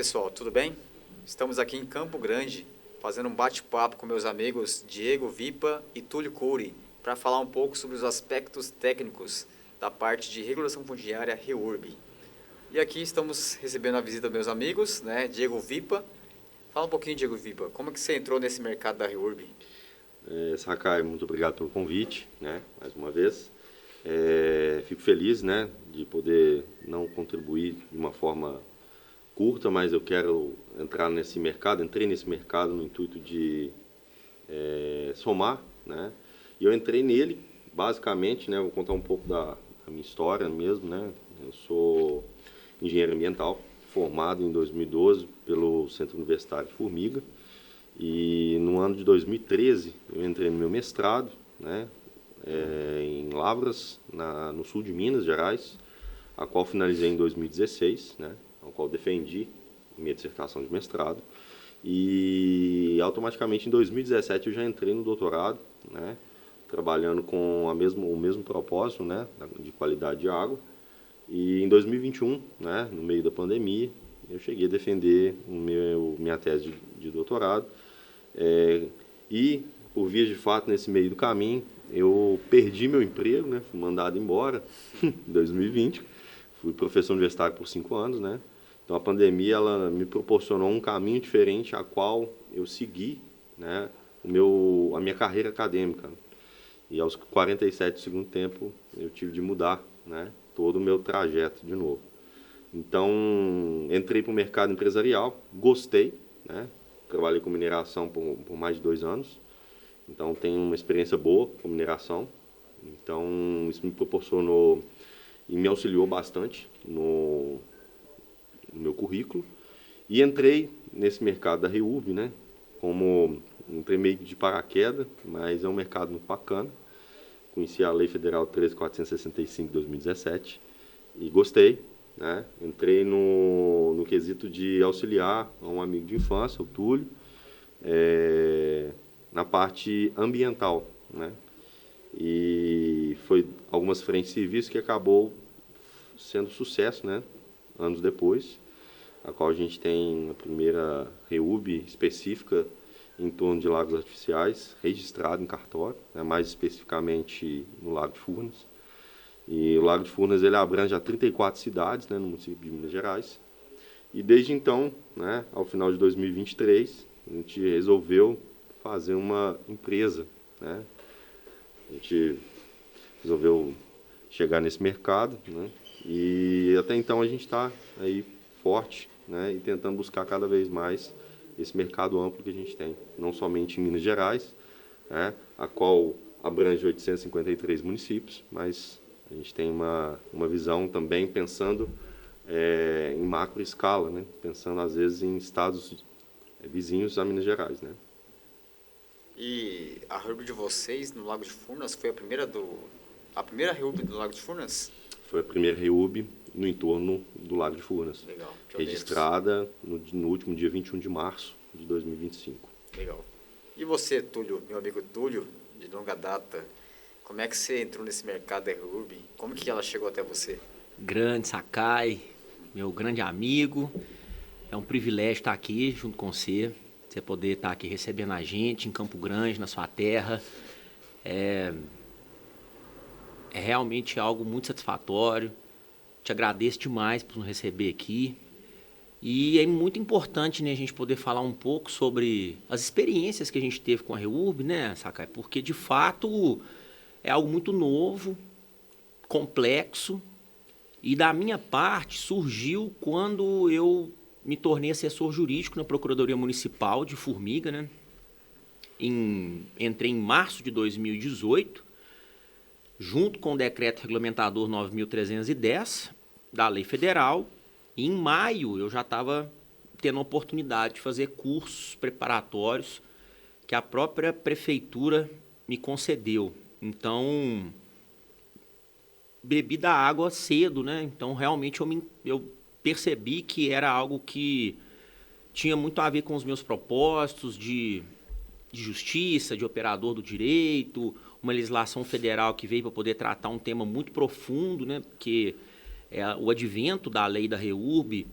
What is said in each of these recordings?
pessoal, tudo bem? Estamos aqui em Campo Grande, fazendo um bate-papo com meus amigos Diego Vipa e Túlio Couri, para falar um pouco sobre os aspectos técnicos da parte de regulação fundiária REURB. E aqui estamos recebendo a visita dos meus amigos, né, Diego Vipa. Fala um pouquinho, Diego Vipa, como é que você entrou nesse mercado da REURB? Sakai, muito obrigado pelo convite, né, mais uma vez. Fico feliz, né, de poder não contribuir de uma forma curta, mas eu quero entrar nesse mercado, entrei nesse mercado no intuito de somar, né, e eu entrei nele, basicamente, né, vou contar um pouco da minha história mesmo, né, eu sou engenheiro ambiental, formado em 2012 pelo Centro Universitário de Formiga, e no ano de 2013 eu entrei no meu mestrado, né, em Lavras, no sul de Minas Gerais, a qual finalizei em 2016, né, a qual defendi minha dissertação de mestrado. E automaticamente em 2017 eu já entrei no doutorado, né, trabalhando com o mesmo propósito, né, de qualidade de água. E em 2021, né, no meio da pandemia, eu cheguei a defender minha tese de doutorado. E, por via de fato, nesse meio do caminho, eu perdi meu emprego, né, fui mandado embora em 2020. Fui professor universitário por 5 anos, né? Então a pandemia ela me proporcionou um caminho diferente a qual eu segui, né, a minha carreira acadêmica. E aos 47 do segundo tempo eu tive de mudar, né, todo o meu trajeto de novo. Então entrei para o mercado empresarial, gostei, né? Trabalhei com mineração por mais de 2 anos, então tenho uma experiência boa com mineração. Então isso me proporcionou e me auxiliou bastante no meu currículo. E entrei nesse mercado da REURB, né? Entrei meio de paraquedas, mas é um mercado muito bacana. Conheci a Lei Federal 13.465 de 2017 e gostei, né? Entrei no quesito de auxiliar um amigo de infância, o Túlio, na parte ambiental, né? E foi algumas frentes de serviço que acabou sendo sucesso, né, anos depois, a qual a gente tem a primeira REURB específica em torno de lagos artificiais, registrado em cartório, né, mais especificamente no Lago de Furnas. E o Lago de Furnas ele abrange a 34 cidades, né, no município de Minas Gerais. E desde então, né, ao final de 2023, a gente resolveu fazer uma empresa, né? A gente resolveu chegar nesse mercado, né? E até então a gente está aí forte, né? E tentando buscar cada vez mais esse mercado amplo que a gente tem, não somente em Minas Gerais, né, a qual abrange 853 municípios, mas a gente tem uma visão também pensando em macro escala, né? Pensando às vezes em estados vizinhos a Minas Gerais, né? E a REURB de vocês no Lago de Furnas foi a primeira REURB do Lago de Furnas? Foi a primeira REURB no entorno do Lago de Furnas. Legal, pioneiros. Registrada no último dia 21 de março de 2025. Legal. E você, Túlio, meu amigo Túlio, de longa data, como é que você entrou nesse mercado da REURB? Como que ela chegou até você? Grande Sakai, meu grande amigo. É um privilégio estar aqui junto com você. Você poder estar aqui recebendo a gente em Campo Grande, na sua terra. É realmente algo muito satisfatório. Te agradeço demais por nos receber aqui. E é muito importante, né, a gente poder falar um pouco sobre as experiências que a gente teve com a REURB, né, Sakai? Porque, de fato, é algo muito novo, complexo. E, da minha parte, surgiu quando eu me tornei assessor jurídico na Procuradoria Municipal de Formiga, né? Entrei em março de 2018, junto com o decreto regulamentador 9.310 da Lei Federal. E em maio eu já estava tendo a oportunidade de fazer cursos preparatórios que a própria prefeitura me concedeu. Então, bebi da água cedo, né? Então, realmente eu percebi que era algo que tinha muito a ver com os meus propósitos de justiça, de operador do direito, uma legislação federal que veio para poder tratar um tema muito profundo, né? Porque o advento da lei da REURB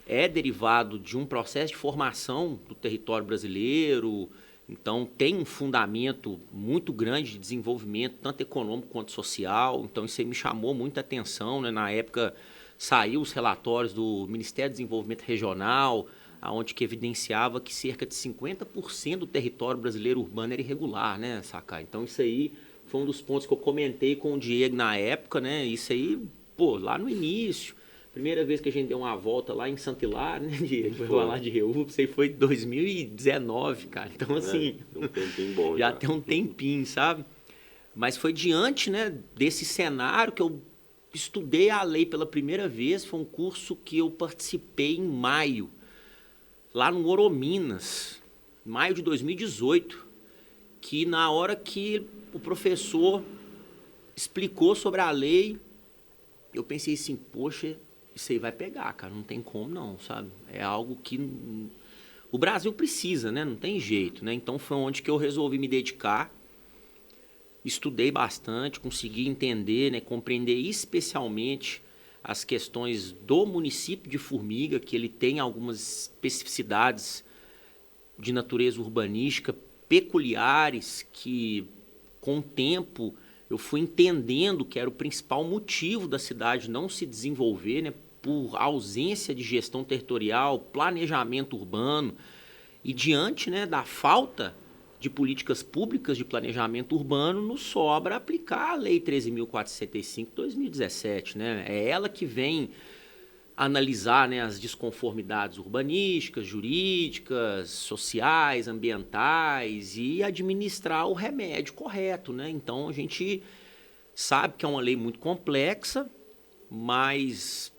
é derivado de um processo de formação do território brasileiro, então tem um fundamento muito grande de desenvolvimento, tanto econômico quanto social, então isso aí me chamou muita atenção, né? Na época saiu os relatórios do Ministério do Desenvolvimento Regional, onde que evidenciava que cerca de 50% do território brasileiro urbano era irregular, né, Sakai? Então isso aí foi um dos pontos que eu comentei com o Diego na época, né? Isso aí, pô, lá no início, primeira vez que a gente deu uma volta lá em Santo Hilário, né, Diego? Foi lá de Reúbe, isso aí foi em 2019, cara. Então, assim, Tem um tempinho bom já tem um tempinho, sabe? Mas foi diante, né, desse cenário que eu estudei a lei pela primeira vez. Foi um curso que eu participei em maio, lá no Orominas, maio de 2018, que na hora que o professor explicou sobre a lei, eu pensei assim, poxa, isso aí vai pegar, cara, não tem como não, sabe? É algo que o Brasil precisa, né? Não tem jeito, né? Então foi onde que eu resolvi me dedicar, estudei bastante, consegui entender, né, compreender especialmente as questões do município de Formiga, que ele tem algumas especificidades de natureza urbanística peculiares que, com o tempo, eu fui entendendo que era o principal motivo da cidade não se desenvolver, né, por ausência de gestão territorial, planejamento urbano, e diante, né, da falta de políticas públicas de planejamento urbano, nos sobra aplicar a Lei 13.465 de 2017. Né? É ela que vem analisar, né, as desconformidades urbanísticas, jurídicas, sociais, ambientais e administrar o remédio correto. Né? Então, a gente sabe que é uma lei muito complexa, mas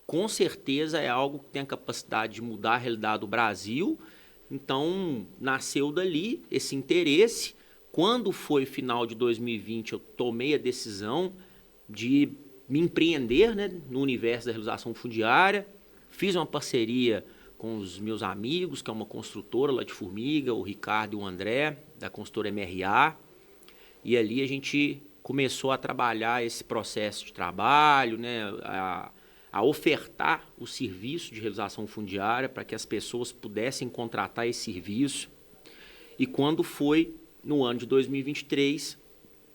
com certeza é algo que tem a capacidade de mudar a realidade do Brasil. Então, nasceu dali esse interesse. Quando foi final de 2020, eu tomei a decisão de me empreender, né, no universo da realização fundiária. Fiz uma parceria com os meus amigos, que é uma construtora lá de Formiga, o Ricardo e o André, da construtora MRA. E ali a gente começou a trabalhar esse processo de trabalho, né, a ofertar o serviço de realização fundiária para que as pessoas pudessem contratar esse serviço. E quando foi no ano de 2023,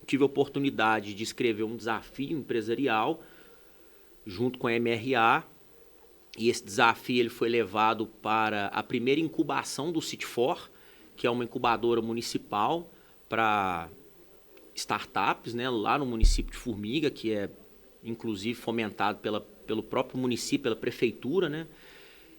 tive a oportunidade de escrever um desafio empresarial junto com a MRA, e esse desafio ele foi levado para a primeira incubação do City4, que é uma incubadora municipal para startups, né, lá no município de Formiga, que é inclusive fomentado pelo próprio município, pela prefeitura, né?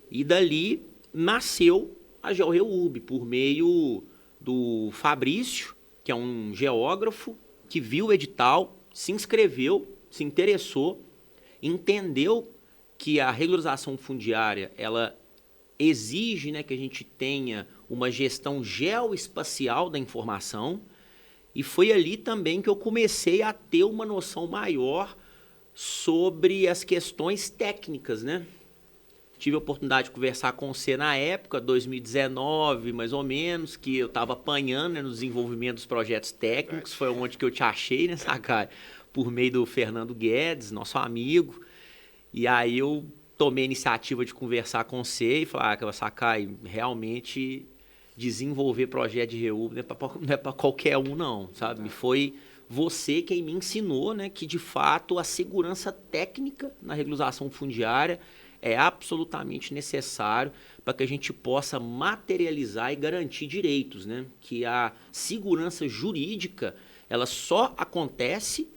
E dali nasceu a GeoReurb, por meio do Fabrício, que é um geógrafo, que viu o edital, se inscreveu, se interessou, entendeu que a regularização fundiária ela exige, né, que a gente tenha uma gestão geoespacial da informação, e foi ali também que eu comecei a ter uma noção maior sobre as questões técnicas, né? Tive a oportunidade de conversar com você na época, 2019, mais ou menos, que eu estava apanhando, né, no desenvolvimento dos projetos técnicos. Foi onde que eu te achei, né, Sakai? Por meio do Fernando Guedes, nosso amigo. E aí eu tomei a iniciativa de conversar com você e falar, Sakai, realmente desenvolver projeto de REURB não é para qualquer um, não, sabe? E foi você quem me ensinou, né, que de fato a segurança técnica na regularização fundiária é absolutamente necessário para que a gente possa materializar e garantir direitos, né? Que a segurança jurídica ela só acontece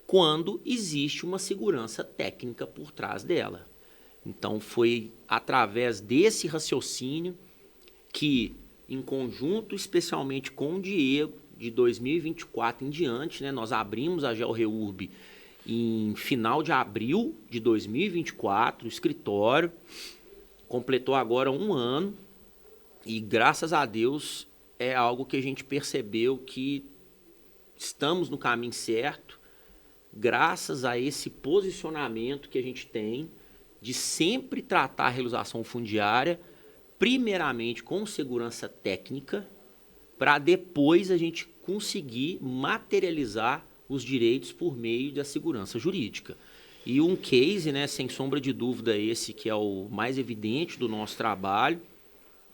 quando existe uma segurança técnica por trás dela. Então foi através desse raciocínio que, em conjunto especialmente com o Diego, de 2024 em diante, né, nós abrimos a GeoReurb em final de abril de 2024, o escritório, completou agora 1 ano e, graças a Deus, é algo que a gente percebeu que estamos no caminho certo, graças a esse posicionamento que a gente tem de sempre tratar a regularização fundiária, primeiramente com segurança técnica, para depois a gente conseguir materializar os direitos por meio da segurança jurídica. E um case, né, sem sombra de dúvida, esse que é o mais evidente do nosso trabalho,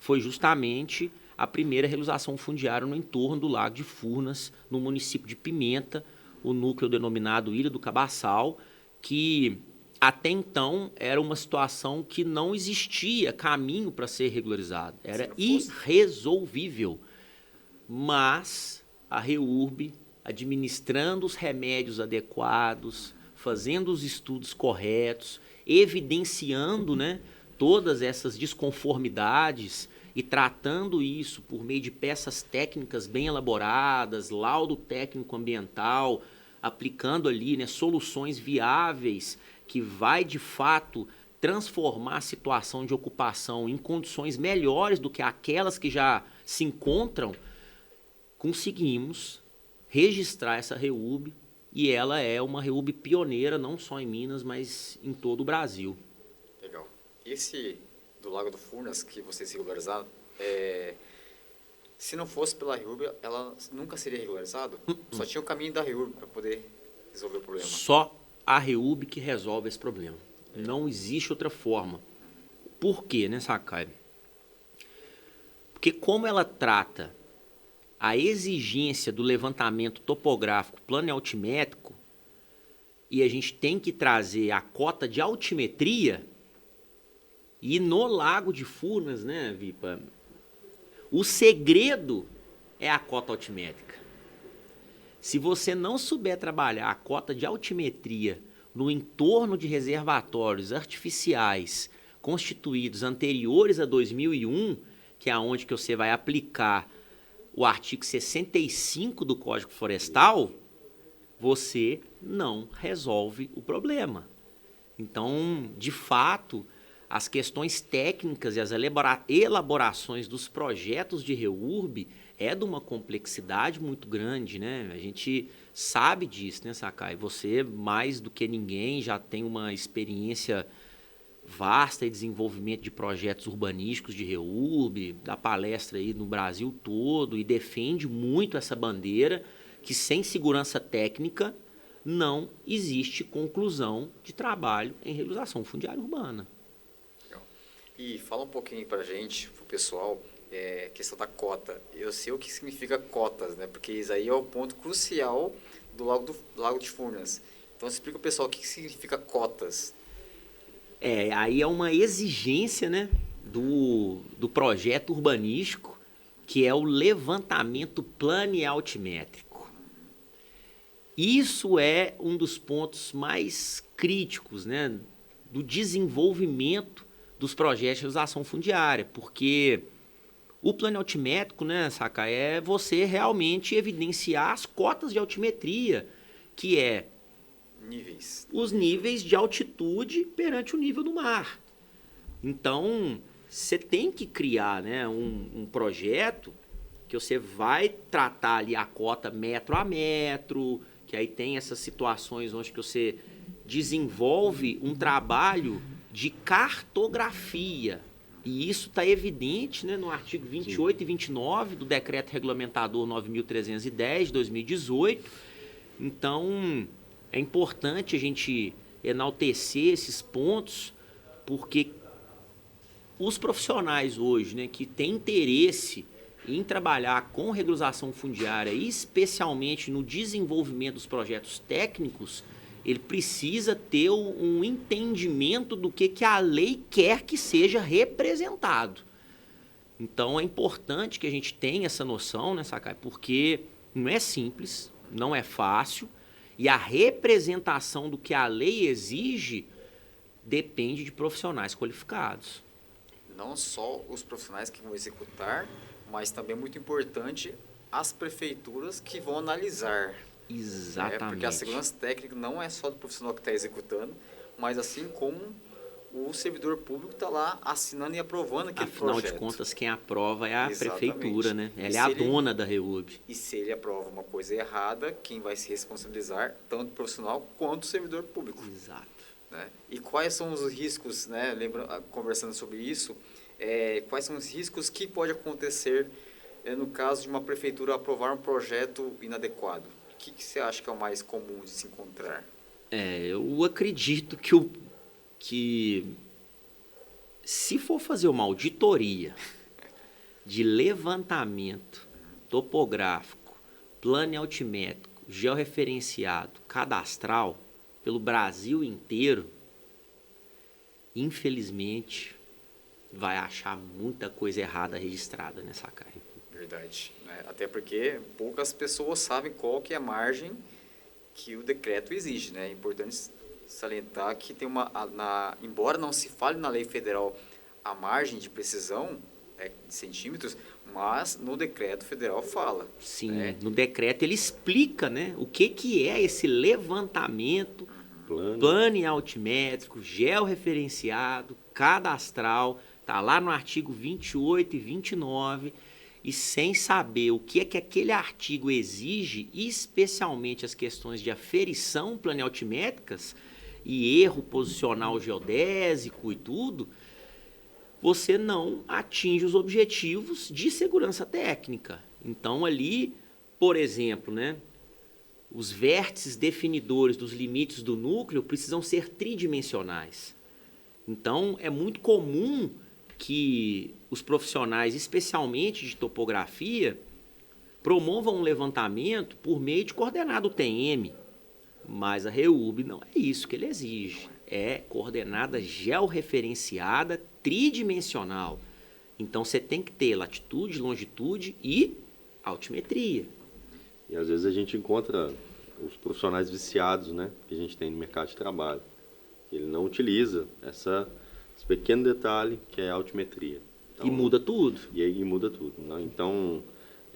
foi justamente a primeira realização fundiária no entorno do Lago de Furnas, no município de Pimenta, o núcleo denominado Ilha do Cabaçal, que até então era uma situação que não existia caminho para ser regularizado, era irresolvível. Mas a REURB, administrando os remédios adequados, fazendo os estudos corretos, evidenciando, né, todas essas desconformidades e tratando isso por meio de peças técnicas bem elaboradas, laudo técnico ambiental, aplicando ali, né, soluções viáveis que vai de fato transformar a situação de ocupação em condições melhores do que aquelas que já se encontram, conseguimos registrar essa REURB e ela é uma REURB pioneira não só em Minas, mas em todo o Brasil. Legal. Esse do Lago do Furnas que vocês regularizaram, se não fosse pela REURB, ela nunca seria regularizada? Só tinha o caminho da REURB para poder resolver o problema. Só a REURB que resolve esse problema. Não existe outra forma. Por quê, né, Sakai? Porque como ela trata a exigência do levantamento topográfico plano e altimétrico, e a gente tem que trazer a cota de altimetria, e no Lago de Furnas, né, Vipa, o segredo é a cota altimétrica. Se você não souber trabalhar a cota de altimetria no entorno de reservatórios artificiais constituídos anteriores a 2001, que é onde que você vai aplicar o artigo 65 do Código Florestal, você não resolve o problema. Então, de fato, as questões técnicas e as elaborações dos projetos de REURB é de uma complexidade muito grande, né? A gente sabe disso, né, Sakai? Você, mais do que ninguém, já tem uma experiência vasta e desenvolvimento de projetos urbanísticos de REURB, dá palestra aí no Brasil todo e defende muito essa bandeira que sem segurança técnica não existe conclusão de trabalho em regularização fundiária urbana. Legal. E fala um pouquinho para a gente, para o pessoal, questão da cota. Eu sei o que significa cotas, né? Porque isso aí é o ponto crucial do Lago de Furnas. Então explica o pessoal o que significa cotas. Aí é uma exigência, né, do projeto urbanístico, que é o levantamento plano e altimétrico. Isso é um dos pontos mais críticos, né, do desenvolvimento dos projetos de realização fundiária, porque o plano altimétrico, né, saca, é você realmente evidenciar as cotas de altimetria, que é os níveis de altitude perante o nível do mar. Então, você tem que criar, né, um projeto que você vai tratar ali a cota metro a metro, que aí tem essas situações onde que você desenvolve um trabalho de cartografia. E isso está evidente, né, no artigo 28 Sim. e 29 do Decreto Regulamentador 9.310 de 2018. Então, é importante a gente enaltecer esses pontos, porque os profissionais hoje, né, que têm interesse em trabalhar com regularização fundiária, especialmente no desenvolvimento dos projetos técnicos, ele precisa ter um entendimento do que a lei quer que seja representado. Então, é importante que a gente tenha essa noção, né, Sakai? Porque não é simples, não é fácil, e a representação do que a lei exige depende de profissionais qualificados. Não só os profissionais que vão executar, mas também, muito importante, as prefeituras que vão analisar. Exatamente. Porque a segurança técnica não é só do profissional que está executando, mas assim como o servidor público está lá assinando e aprovando aquele projeto. Afinal de contas, quem aprova é a prefeitura, né? Ela é a dona da REURB. E se ele aprova uma coisa errada, quem vai se responsabilizar, tanto o profissional quanto o servidor público. Exato. Né? E quais são os riscos, né? Conversando sobre isso, quais são os riscos que pode acontecer no caso de uma prefeitura aprovar um projeto inadequado? O que você acha que é o mais comum de se encontrar? Eu acredito que se for fazer uma auditoria de levantamento topográfico, plano altimétrico, georreferenciado, cadastral, pelo Brasil inteiro, infelizmente, vai achar muita coisa errada registrada nessa carga. Verdade. Né? Até porque poucas pessoas sabem qual que é a margem que o decreto exige. Né? É importante salientar que tem embora não se fale na lei federal a margem de precisão de centímetros, mas no decreto federal fala. Sim, né? no decreto ele explica, né, o que é esse levantamento plano altimétrico, georreferenciado, cadastral, tá lá no artigo 28 e 29, e sem saber o que é que aquele artigo exige, especialmente as questões de aferição planialtimétricas e erro posicional geodésico e tudo, você não atinge os objetivos de segurança técnica. Então ali, por exemplo, né, os vértices definidores dos limites do núcleo precisam ser tridimensionais. Então é muito comum que os profissionais, especialmente de topografia, promovam um levantamento por meio de coordenada UTM, mas a REUB não é isso que ele exige. É coordenada georreferenciada tridimensional. Então você tem que ter latitude, longitude e altimetria. E às vezes a gente encontra os profissionais viciados, né, que a gente tem no mercado de trabalho. Ele não utiliza esse pequeno detalhe que é a altimetria. Então, E muda tudo. E aí muda tudo. Né? Então,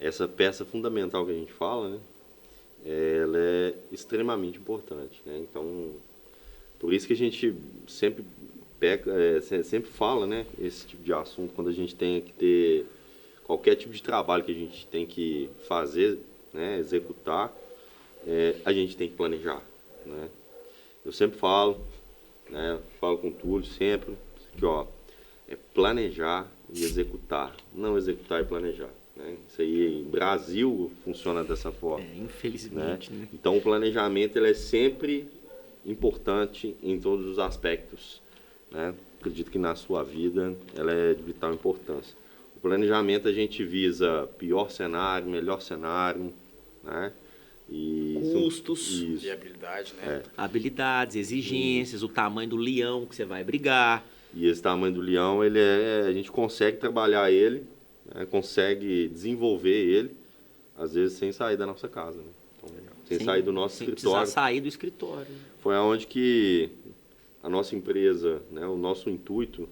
essa peça fundamental que a gente fala, né, ela é extremamente importante. Né? Então, por isso que a gente sempre sempre fala, né, esse tipo de assunto quando a gente tem que ter qualquer tipo de trabalho que a gente tem que fazer, né, executar, a gente tem que planejar. Né? Eu sempre falo, né, falo com o Túlio sempre, que é planejar e executar, não executar e planejar. Né? Isso aí, em Brasil, funciona dessa forma. Infelizmente. Né? Então, o planejamento ele é sempre importante em todos os aspectos. Né? Acredito que na sua vida ela é de vital importância. O planejamento a gente visa pior cenário, melhor cenário, né? E custos, viabilidade, né? habilidades, exigências, o tamanho do leão que você vai brigar. E esse tamanho do leão, a gente consegue trabalhar ele, né? Consegue desenvolver ele, às vezes sem sair da nossa casa, né? Então, sem sair do nosso escritório. Sem precisar sair do escritório. Foi aonde que a nossa empresa, né, o nosso intuito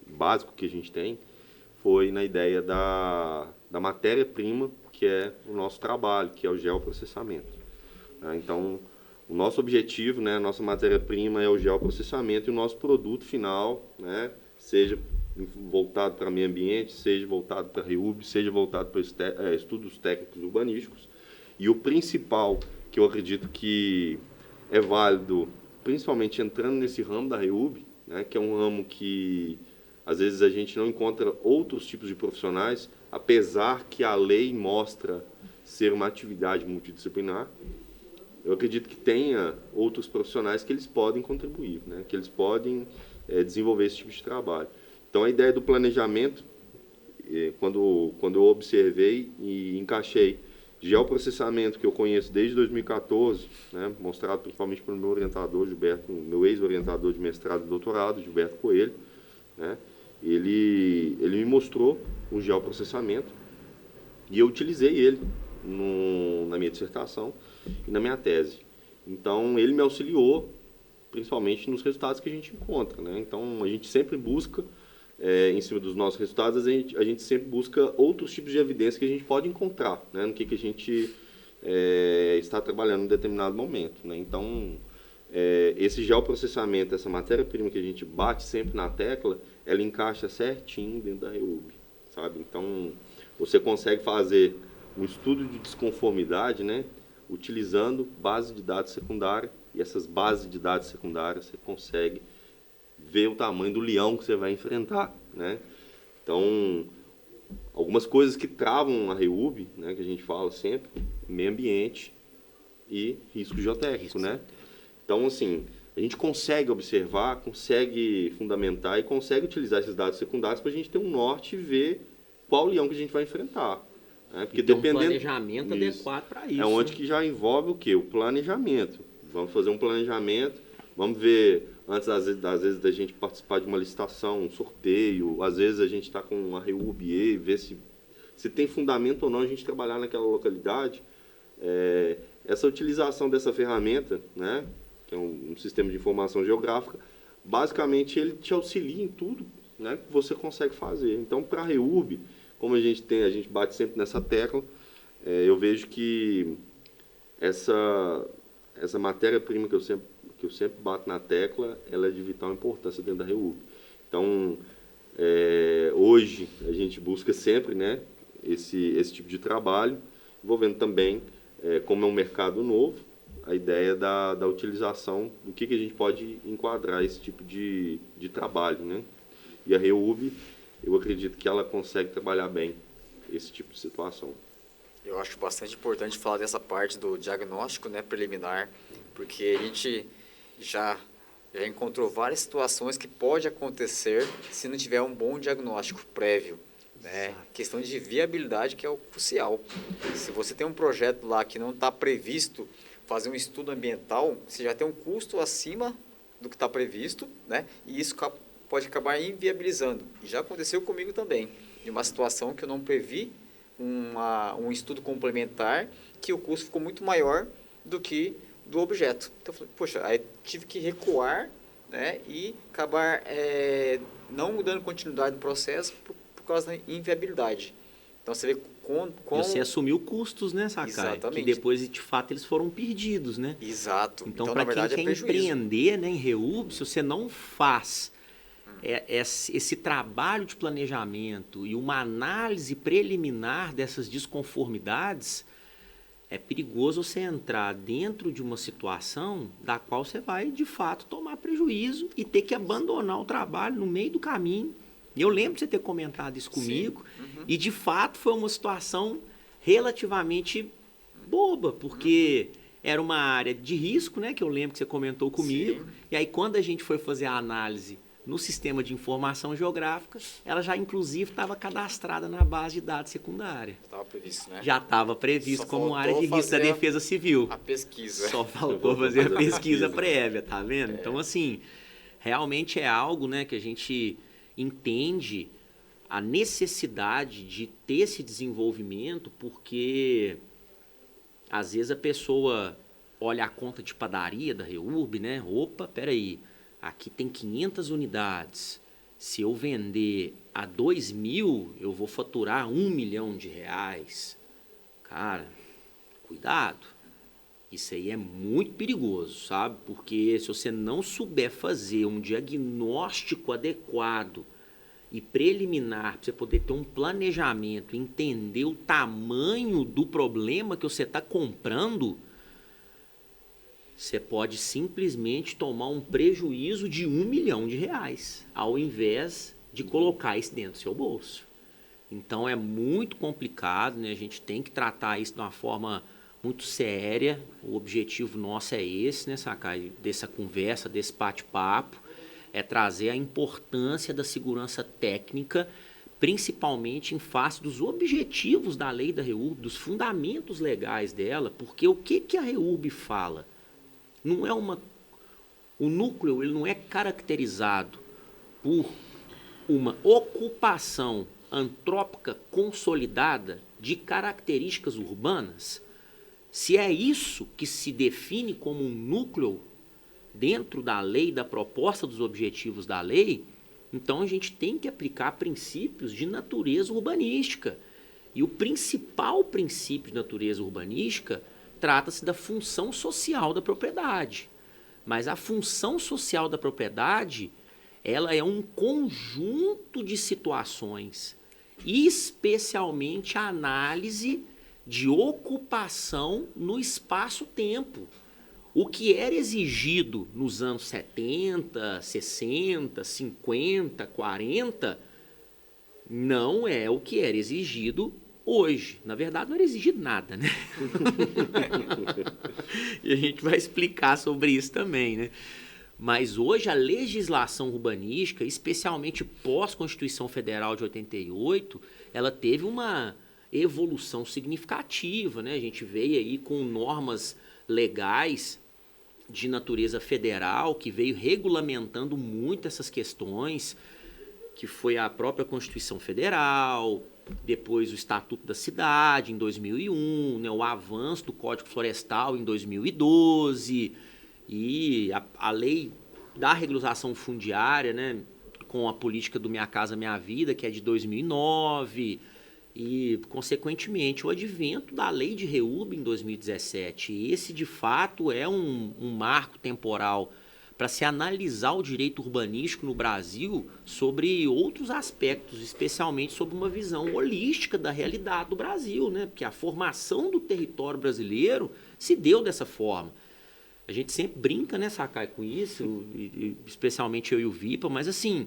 básico que a gente tem, foi na ideia da matéria-prima, que é o nosso trabalho, que é o geoprocessamento. Então, o nosso objetivo, né, a nossa matéria-prima é o geoprocessamento e o nosso produto final, né, seja voltado para meio ambiente, seja voltado para REUB, seja voltado para estudos técnicos urbanísticos. E o principal, que eu acredito que é válido, principalmente entrando nesse ramo da REUB, né, que é um ramo que às vezes a gente não encontra outros tipos de profissionais, apesar que a lei mostra ser uma atividade multidisciplinar. Eu acredito que tenha outros profissionais que eles podem contribuir, né? Que eles podem desenvolver esse tipo de trabalho. Então, a ideia do planejamento, quando eu observei e encaixei geoprocessamento, que eu conheço desde 2014, né? Mostrado principalmente pelo meu orientador, Gilberto, meu ex-orientador de mestrado e doutorado, Gilberto Coelho, né? Ele me mostrou o geoprocessamento e eu utilizei ele na minha dissertação e na minha tese. Então, ele me auxiliou, principalmente nos resultados que a gente encontra. Né? Então, a gente sempre busca, em cima dos nossos resultados, a gente sempre busca outros tipos de evidência que a gente pode encontrar, né? No que a gente está trabalhando em determinado momento. Né? Então, esse geoprocessamento, essa matéria-prima que a gente bate sempre na tecla, ela encaixa certinho dentro da REUB, sabe? Então, você consegue fazer um estudo de desconformidade, né, utilizando base de dados secundária, e essas bases de dados secundárias você consegue ver o tamanho do leão que você vai enfrentar, né? Então, algumas coisas que travam a REUB, né, que a gente fala sempre, meio ambiente e risco geotécnico, né? Então, assim, a gente consegue observar, consegue fundamentar e consegue utilizar esses dados secundários para a gente ter um norte e ver qual leão que a gente vai enfrentar. Né? Porque E ter um dependendo, planejamento adequado para isso. é onde né? que já envolve o quê? O planejamento. Vamos fazer um planejamento, vamos ver, antes às vezes da gente participar de uma licitação, um sorteio, às vezes a gente está com uma REUB e ver se tem fundamento ou não a gente trabalhar naquela localidade. Essa utilização dessa ferramenta, né, que é um sistema de informação geográfica, basicamente ele te auxilia em tudo, né, que você consegue fazer. Então, para a REUB, como a gente bate sempre nessa tecla, eu vejo que essa matéria-prima que eu sempre bato na tecla, ela é de vital importância dentro da REUB. Então, hoje a gente busca sempre, né, esse tipo de trabalho, envolvendo também, como é um mercado novo, a ideia da utilização do que a gente pode enquadrar esse tipo de trabalho, né? E a REUB, eu acredito que ela consegue trabalhar bem esse tipo de situação. Eu acho bastante importante falar dessa parte do diagnóstico, né, preliminar, porque a gente já encontrou várias situações que pode acontecer se não tiver um bom diagnóstico prévio. Né? Questão de viabilidade que é o crucial. Se você tem um projeto lá que não está previsto fazer um estudo ambiental, você já tem um custo acima do que está previsto, né? E isso pode acabar inviabilizando. E já aconteceu comigo também, de uma situação que eu não previ um estudo complementar, que o custo ficou muito maior do que do objeto. Então eu falei, poxa, aí tive que recuar, né? E acabar não dando continuidade no processo por causa da inviabilidade. Então você vê E você assumiu custos, né, Sakai? Exatamente. Que depois, de fato, eles foram perdidos, né? Exato. Então, na para quem verdade, quer é prejuízo. empreender, né, em REUB, se você não faz esse trabalho de planejamento e uma análise preliminar dessas desconformidades, é perigoso você entrar dentro de uma situação da qual você vai, de fato, tomar prejuízo e ter que abandonar o trabalho no meio do caminho. Eu lembro de você ter comentado isso comigo, e de fato foi uma situação relativamente boba, porque era uma área de risco, né, que eu lembro que você comentou comigo, Sim. e aí quando a gente foi fazer a análise no sistema de informação geográfica, ela já inclusive estava cadastrada na base de dados secundária. Estava previsto, né? Já estava previsto Só como área de faltou risco da fazer Defesa Civil. A pesquisa. Só faltou fazer a pesquisa prévia, tá vendo? Então, assim, realmente é algo, né, que a gente entende a necessidade de ter esse desenvolvimento, porque às vezes a pessoa olha a conta de padaria da REUB, né? Opa, peraí, aqui tem 500 unidades. Se eu vender a 2.000, eu vou faturar R$1 milhão. Cara, cuidado. Isso aí é muito perigoso, sabe? Porque se você não souber fazer um diagnóstico adequado e preliminar, para você poder ter um planejamento, entender o tamanho do problema que você está comprando, você pode simplesmente tomar um prejuízo de R$1 milhão, ao invés de colocar isso dentro do seu bolso. Então é muito complicado, né? A gente tem que tratar isso de uma forma muito séria. O objetivo nosso é esse, né, Sakai? Dessa conversa, desse bate-papo, é trazer a importância da segurança técnica, principalmente em face dos objetivos da lei da REURB, dos fundamentos legais dela, porque o que a REURB fala? Não é o núcleo, ele não é caracterizado por uma ocupação antrópica consolidada de características urbanas. Se é isso que se define como um núcleo dentro da lei, da proposta dos objetivos da lei, então a gente tem que aplicar princípios de natureza urbanística. E o principal princípio de natureza urbanística trata-se da função social da propriedade. Mas a função social da propriedade, ela é um conjunto de situações, especialmente a análise de ocupação no espaço-tempo. O que era exigido nos anos 70, 60, 50, 40, não é o que era exigido hoje. Na verdade, não era exigido nada, né? E a gente vai explicar sobre isso também, né? Mas hoje a legislação urbanística, especialmente pós-Constituição Federal de 88, ela teve uma evolução significativa, né? A gente veio aí com normas legais de natureza federal que veio regulamentando muito essas questões, que foi a própria Constituição Federal, depois o Estatuto da Cidade em 2001, né? O avanço do Código Florestal em 2012 e a lei da regularização fundiária, né? Com a política do Minha Casa Minha Vida, que é de 2009, e, consequentemente, o advento da Lei de REURB em 2017. E esse, de fato, é um marco temporal para se analisar o direito urbanístico no Brasil sobre outros aspectos, especialmente sobre uma visão holística da realidade do Brasil, né? Porque a formação do território brasileiro se deu dessa forma. A gente sempre brinca, né, Sakai, com isso, especialmente eu e o Vipa, mas assim,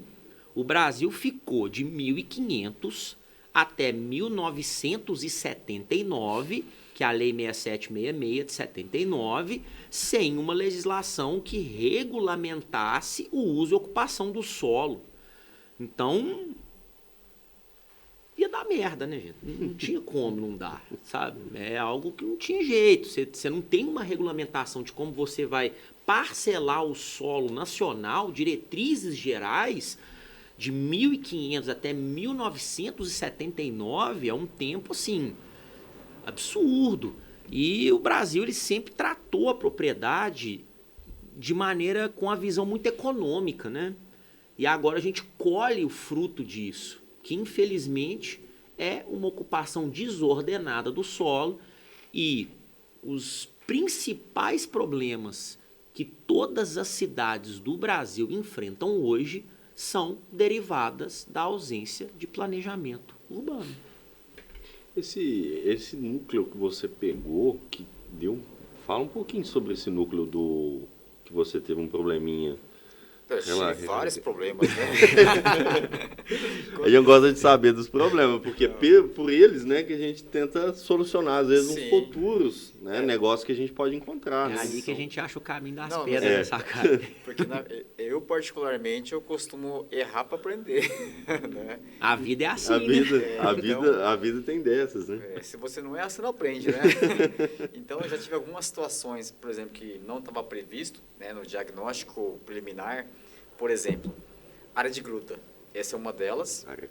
o Brasil ficou de 1500 até 1979, que é a Lei 6766 de 79, sem uma legislação que regulamentasse o uso e ocupação do solo. Então, ia dar merda, né, gente? Não tinha como não dar, sabe? É algo que não tinha jeito. Você não tem uma regulamentação de como você vai parcelar o solo nacional, diretrizes gerais, de 1500 até 1979, é um tempo, assim, absurdo. E o Brasil, ele sempre tratou a propriedade de maneira com a visão muito econômica, né? E agora a gente colhe o fruto disso, que infelizmente é uma ocupação desordenada do solo, e os principais problemas que todas as cidades do Brasil enfrentam hoje são derivadas da ausência de planejamento urbano. Esse núcleo que você pegou, que deu, fala um pouquinho sobre esse núcleo que você teve um probleminha. Eu tive vários problemas, né? A gente gosta de saber dos problemas, porque por eles, né, que a gente tenta solucionar, às vezes, uns futuros, né, negócios que a gente pode encontrar. É né? ali que a gente acha o caminho das Não, pedras, né, Sakai? Porque eu, particularmente, eu costumo errar para aprender, né? A vida é assim, A vida, né? a vida tem dessas, né? Se você não erra, você não aprende, né? Então, eu já tive algumas situações, por exemplo, que não estava previsto, né, no diagnóstico preliminar. Por exemplo, área de gruta. Essa é uma delas. Área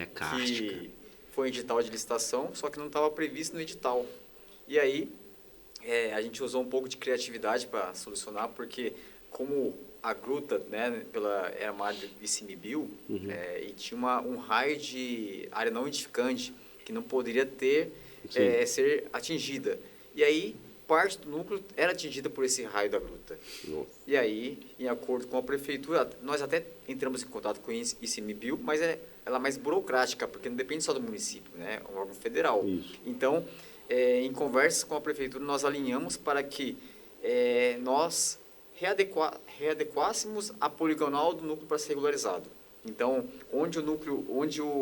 cárstica. Que foi edital de licitação, só que não estava previsto no edital. E aí, a gente usou um pouco de criatividade para solucionar, porque como a gruta, né, era uma área de ICMBio, e tinha um raio de área não edificante, que não poderia ser atingida. E aí, parte do núcleo era atingida por esse raio da gruta. Nossa. E aí, em acordo com a prefeitura, nós até entramos em contato com o ICMBio, mas ela é mais burocrática, porque não depende só do município, né? É um órgão federal. Isso. Então, em conversas com a prefeitura, nós alinhamos para que nós readequássemos a poligonal do núcleo para ser regularizado. Então, onde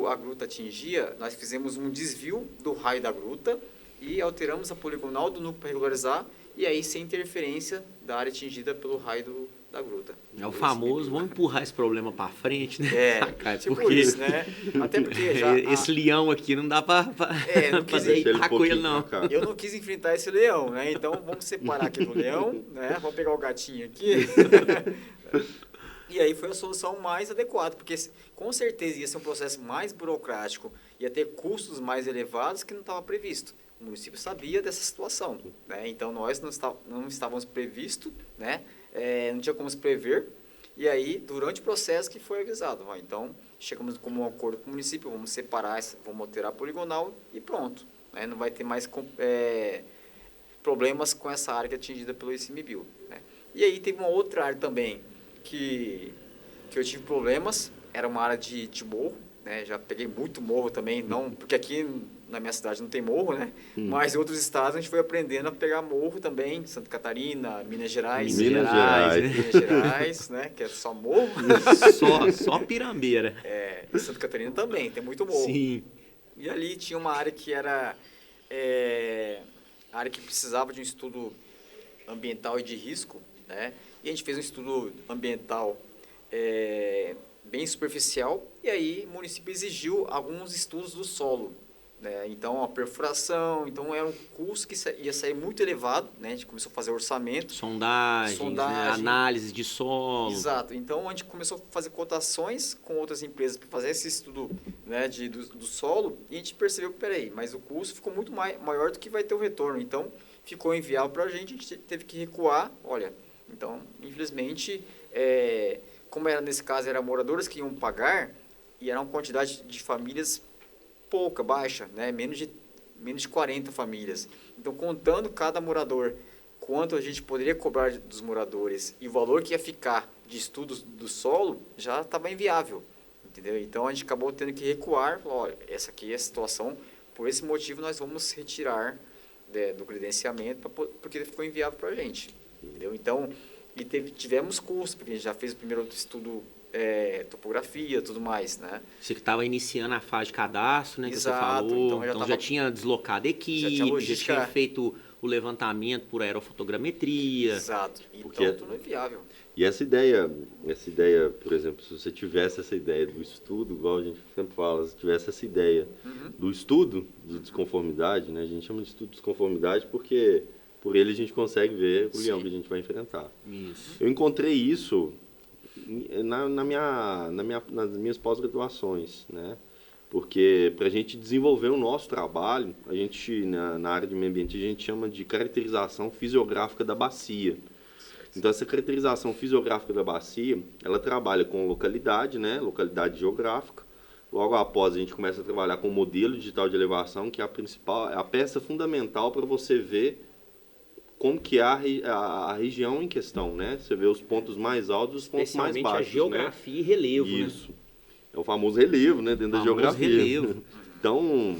a gruta atingia, nós fizemos um desvio do raio da gruta e alteramos a poligonal do núcleo para regularizar, e aí sem interferência da área atingida pelo raio da gruta. É o famoso, vamos empurrar esse problema para frente, né? Sakai? Tipo porque isso, né? Até porque já... esse leão aqui não dá para deitar com ele, não. Eu não quis enfrentar esse leão, né? Então, vamos separar aqui do leão, né? Vamos pegar o gatinho aqui. E aí foi a solução mais adequada, porque com certeza ia ser um processo mais burocrático, ia ter custos mais elevados que não estava previsto. O município sabia dessa situação, né? Então nós não estávamos previstos, né? Não tinha como se prever, e aí durante o processo que foi avisado. Então chegamos como um acordo com o município, vamos separar, vamos alterar a poligonal e pronto, né? Não vai ter mais problemas com essa área que é atingida pelo ICMBio, né? E aí teve uma outra área também que eu tive problemas, era uma área de morro, né? Já peguei muito morro também, não, porque aqui na minha cidade não tem morro, né? Mas em outros estados a gente foi aprendendo a pegar morro também, Santa Catarina, Minas Gerais, né? Que é só morro. Só pirambeira. E Santa Catarina também, tem muito morro. Sim. E ali tinha uma área que era a área que precisava de um estudo ambiental e de risco, né? E a gente fez um estudo ambiental bem superficial, e aí o município exigiu alguns estudos do solo, né? Então, a perfuração, então era um custo que ia sair muito elevado, né? A gente começou a fazer orçamento, Sondagens, né? Análise de solo. Exato. Então, a gente começou a fazer cotações com outras empresas para fazer esse estudo, né, do solo, e a gente percebeu que, peraí, mas o custo ficou muito maior do que vai ter o retorno. Então, ficou inviável para a gente teve que recuar. Olha, então, infelizmente, como era nesse caso, eram moradores que iam pagar, e era uma quantidade de famílias pouca, baixa, né, menos de 40 famílias. Então, contando cada morador, quanto a gente poderia cobrar dos moradores e o valor que ia ficar de estudos do solo, já estava inviável, entendeu? Então, a gente acabou tendo que recuar, olha, essa aqui é a situação, por esse motivo nós vamos retirar do credenciamento, porque ficou inviável para a gente, entendeu? Então, tivemos custos, porque a gente já fez o primeiro estudo, topografia, tudo mais, né? Você que estava iniciando a fase de cadastro, né? Exato, Que você falou. então Já tinha deslocado equipe, já tinha feito o levantamento por aerofotogrametria. Exato. Porque Então, tudo é viável. E essa ideia, por exemplo, se você tivesse essa ideia do estudo, igual a gente sempre fala, se tivesse essa ideia do estudo de desconformidade, né? A gente chama de estudo de desconformidade porque por ele a gente consegue ver o leão que a gente vai enfrentar. Isso. Eu encontrei isso nas minhas pós-graduações, né? Porque para a gente desenvolver o nosso trabalho, a gente, na área de meio ambiente, a gente chama de caracterização fisiográfica da bacia. Então, essa caracterização fisiográfica da bacia, ela trabalha com localidade, né? Localidade geográfica. Logo após, a gente começa a trabalhar com o modelo digital de elevação, que é a peça fundamental para você ver como que é a região em questão, né? Você vê os pontos mais altos e os pontos mais baixos, a geografia, né? E relevo, isso. Né? É o famoso relevo, né? Dentro da geografia. Relevo. Então,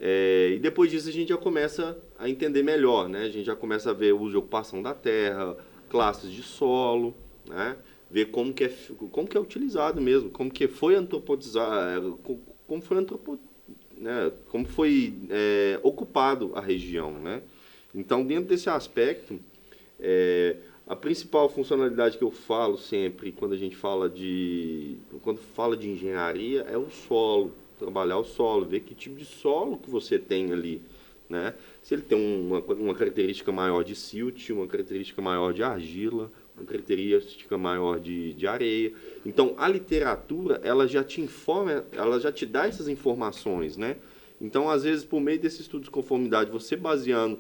e depois disso a gente já começa a entender melhor, né? A gente já começa a ver o uso e ocupação da terra, classes de solo, né? Ver como que é utilizado mesmo, como que foi antropotizado, como foi ocupado a região, né? Então, dentro desse aspecto, a principal funcionalidade que eu falo sempre quando a gente fala de engenharia é o solo, trabalhar o solo, ver que tipo de solo que você tem ali, né? Se ele tem uma característica maior de silt, uma característica maior de argila, uma característica maior de areia. Então, a literatura, ela já te informa, ela já te dá essas informações, né? Então, às vezes, por meio desse estudo de conformidade, você baseando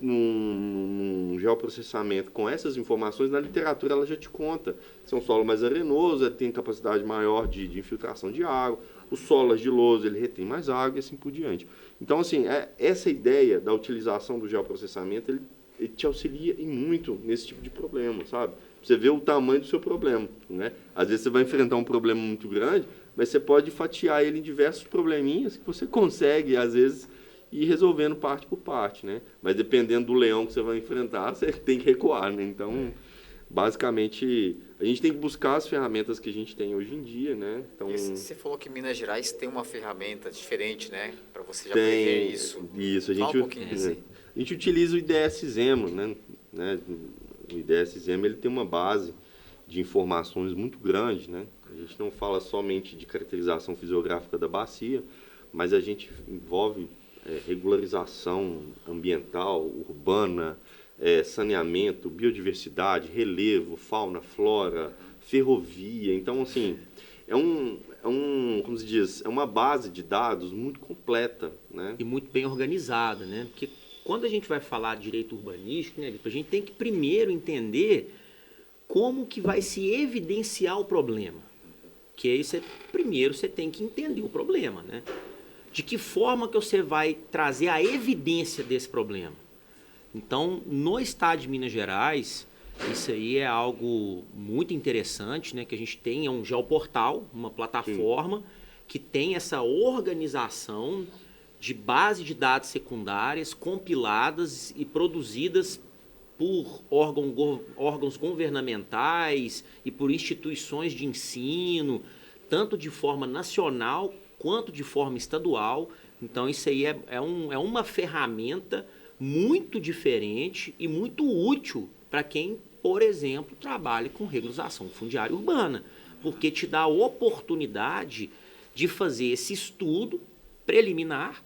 num geoprocessamento com essas informações, na literatura ela já te conta. Se é um solo mais arenoso, tem capacidade maior de infiltração de água. O solo argiloso, ele retém mais água e assim por diante. Então, assim, essa ideia da utilização do geoprocessamento, ele te auxilia em muito nesse tipo de problema, sabe? Você vê o tamanho do seu problema, né? Às vezes você vai enfrentar um problema muito grande, mas você pode fatiar ele em diversos probleminhas que você consegue, às vezes, ir resolvendo parte por parte, né? Mas dependendo do leão que você vai enfrentar, você tem que recuar, né? Então, basicamente, a gente tem que buscar as ferramentas que a gente tem hoje em dia, né? Então, você falou que Minas Gerais tem uma ferramenta diferente, né? Para você já prever isso. Isso, Fala um pouquinho disso. A gente utiliza o IDS-ZEMO, né? O IDS-ZEMO, ele tem uma base de informações muito grande, né? A gente não fala somente de caracterização fisiográfica da bacia, mas a gente envolve regularização ambiental, urbana, saneamento, biodiversidade, relevo, fauna, flora, ferrovia. Então, assim, como se diz, é uma base de dados muito completa, né? E muito bem organizada, né? Porque quando a gente vai falar de direito urbanístico, né, a gente tem que primeiro entender como que vai se evidenciar o problema. Que aí primeiro você tem que entender o problema, né? De que forma que você vai trazer a evidência desse problema. Então, no estado de Minas Gerais, isso aí é algo muito interessante, né? Que a gente tem um geoportal, uma plataforma que tem essa organização de base de dados secundárias compiladas e produzidas por órgãos governamentais e por instituições de ensino, tanto de forma nacional quanto de forma estadual. Então, isso aí é uma ferramenta muito diferente e muito útil para quem, por exemplo, trabalha com regularização fundiária urbana, porque te dá a oportunidade de fazer esse estudo preliminar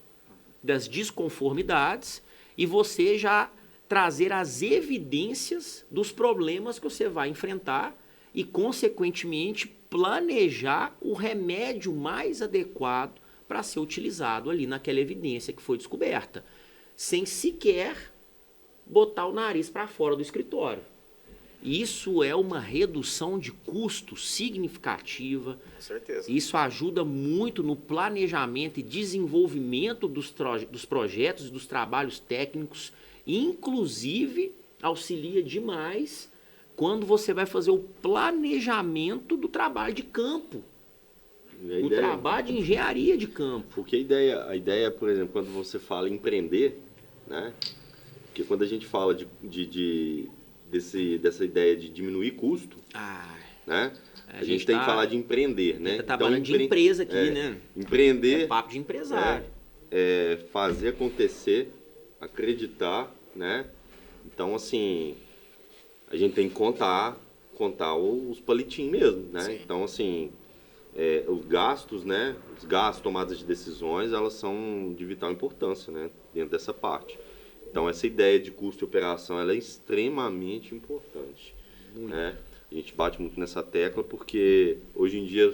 das desconformidades e você já trazer as evidências dos problemas que você vai enfrentar e, consequentemente, planejar o remédio mais adequado para ser utilizado ali naquela evidência que foi descoberta, sem sequer botar o nariz para fora do escritório. Isso é uma redução de custo significativa. Com certeza. Isso ajuda muito no planejamento e desenvolvimento dos projetos e dos trabalhos técnicos. Inclusive, auxilia demais quando você vai fazer o planejamento do trabalho de campo. O trabalho de engenharia de campo. Porque a ideia, por exemplo, quando você fala em empreender, né? Porque quando a gente fala dessa ideia de diminuir custo, né? A gente tem que falar de empreender, né? Tá trabalhando de empresa aqui, né? Empreender. É papo de empresário. Fazer acontecer, acreditar, né? Então, assim, a gente tem que contar os palitinhos mesmo, né? Sim. Então, assim, os gastos, né? Os gastos, tomadas de decisões, elas são de vital importância, né? Dentro dessa parte. Então, essa ideia de custo e operação, ela é extremamente importante, né? A gente bate muito nessa tecla porque, hoje em dia,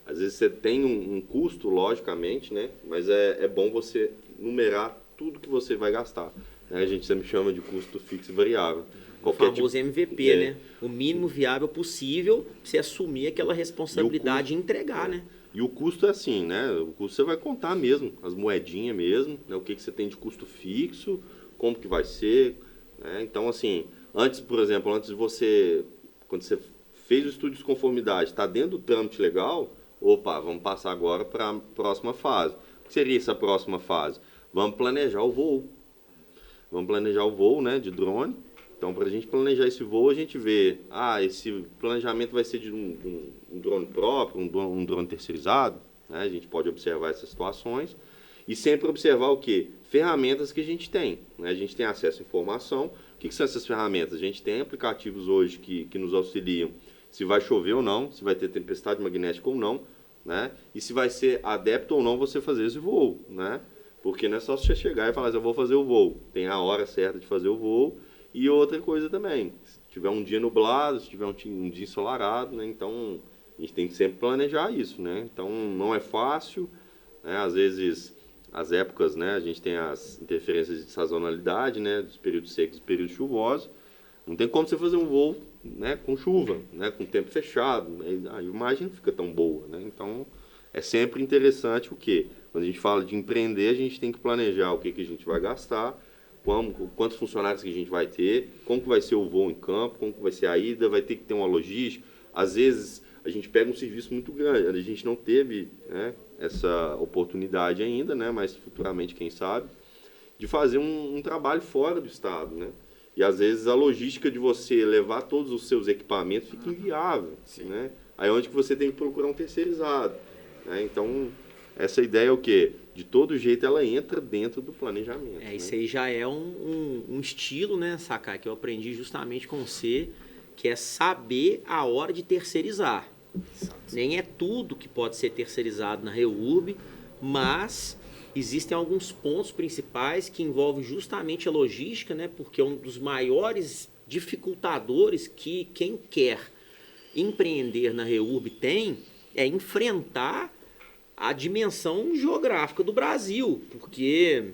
às vezes você tem um custo, logicamente, né? Mas é bom você numerar tudo que você vai gastar. Né? A gente sempre chama de custo fixo e variável. O famoso MVP, né? O mínimo viável possível para você assumir aquela responsabilidade e entregar, né? E o custo é assim, né? O custo você vai contar mesmo, as moedinhas mesmo, né? O que você tem de custo fixo, como que vai ser, né? Então, assim, por exemplo, quando você fez o estudo de conformidade, está dentro do trâmite legal, vamos passar agora para a próxima fase. O que seria essa próxima fase? Vamos planejar o voo. Vamos planejar o voo, né, de drone. Então, para a gente planejar esse voo, a gente vê, esse planejamento vai ser de um drone próprio, um drone terceirizado, né? A gente pode observar essas situações e sempre observar o quê? Ferramentas que a gente tem, né? A gente tem acesso à informação. O que são essas ferramentas? A gente tem aplicativos hoje que nos auxiliam se vai chover ou não, se vai ter tempestade magnética ou não, né? E se vai ser adepto ou não você fazer esse voo, né? Porque não é só você chegar e falar assim, eu vou fazer o voo. Tem a hora certa de fazer o voo. E outra coisa também, se tiver um dia nublado, se tiver um dia ensolarado, né? Então a gente tem que sempre planejar isso, né? Então não é fácil, né? Às vezes as épocas, né? A gente tem as interferências de sazonalidade, né? Dos períodos secos e períodos chuvosos. Não tem como você fazer um voo, né? Com chuva, né? Com tempo fechado, né? A imagem não fica tão boa, né? Então é sempre interessante o quê? Quando a gente fala de empreender, a gente tem que planejar o que a gente vai gastar, quantos funcionários que a gente vai ter, como que vai ser o voo em campo, como que vai ser a ida, vai ter que ter uma logística. Às vezes a gente pega um serviço muito grande, a gente não teve, né, essa oportunidade ainda, né, mas futuramente, quem sabe, de fazer um trabalho fora do estado, né? E às vezes a logística de você levar todos os seus equipamentos fica inviável, né? Aí é onde que você tem que procurar um terceirizado, né? Então, essa ideia é o quê? De todo jeito ela entra dentro do planejamento. Né? Isso aí já é um estilo, né, Sakai, que eu aprendi justamente com você, que é saber a hora de terceirizar. Exato. Nem é tudo que pode ser terceirizado na REURB, mas existem alguns pontos principais que envolvem justamente a logística, né, porque um dos maiores dificultadores que quem quer empreender na REURB tem é enfrentar a dimensão geográfica do Brasil, porque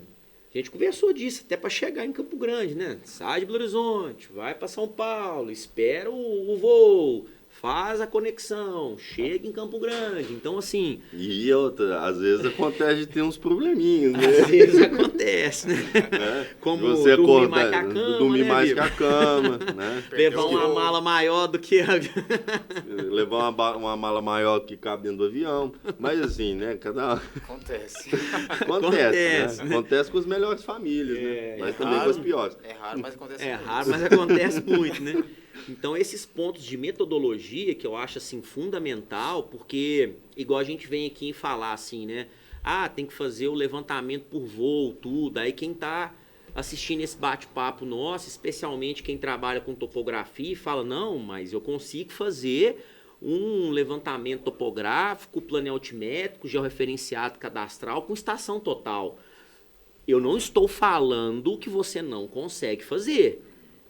a gente conversou disso até para chegar em Campo Grande, né? Sai de Belo Horizonte, vai para São Paulo, espera o voo, faz a conexão, chega em Campo Grande. Então, assim... E outra, às vezes acontece de ter uns probleminhas, né? Às vezes acontece, né? Como você dormir mais que a cama, dormir né, mais que a cama, né? Levar uma mala maior do que... Levar uma mala maior que cabe dentro do avião. Mas assim, né? Acontece. Acontece, né? Acontece com as melhores famílias, né? Mas também com as piores. É raro, mas acontece É muito. raro, mas acontece muito, né? Então, esses pontos de metodologia que eu acho assim fundamental, porque igual a gente vem aqui falar assim, né? Ah, tem que fazer o levantamento por voo, tudo. Aí quem tá assistindo esse bate-papo nosso, especialmente quem trabalha com topografia, fala: "Não, mas eu consigo fazer um levantamento topográfico, planealtimétrico, georreferenciado cadastral com estação total". Eu não estou falando que você não consegue fazer.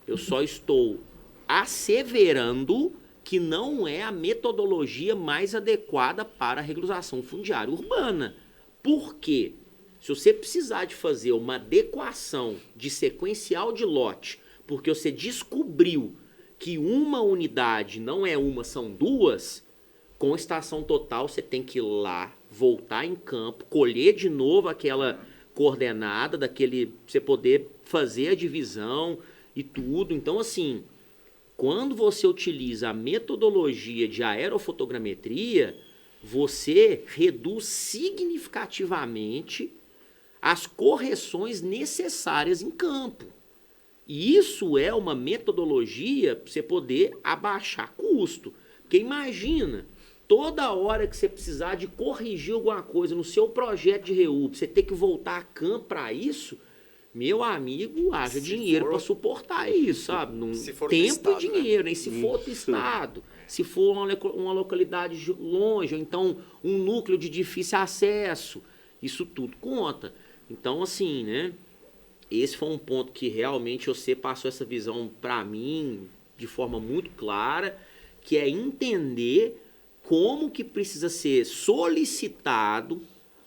Eu só estou asseverando que não é a metodologia mais adequada para a regularização fundiária urbana. Por quê? Se você precisar de fazer uma adequação de sequencial de lote, porque você descobriu que uma unidade não é uma, são duas, com estação total você tem que ir lá, voltar em campo, colher de novo aquela coordenada daquele, pra você poder fazer a divisão e tudo. Então, assim, quando você utiliza a metodologia de aerofotogrametria, você reduz significativamente as correções necessárias em campo. E isso é uma metodologia para você poder abaixar custo. Porque imagina, toda hora que você precisar de corrigir alguma coisa no seu projeto de REUB, você ter que voltar a campo para isso, meu amigo, haja dinheiro para suportar isso, sabe? Tempo e dinheiro, né? E se for do estado, se for uma localidade longe, ou então um núcleo de difícil acesso, isso tudo conta. Então, assim, né? Esse foi um ponto que realmente você passou essa visão para mim de forma muito clara, que é entender como que precisa ser solicitado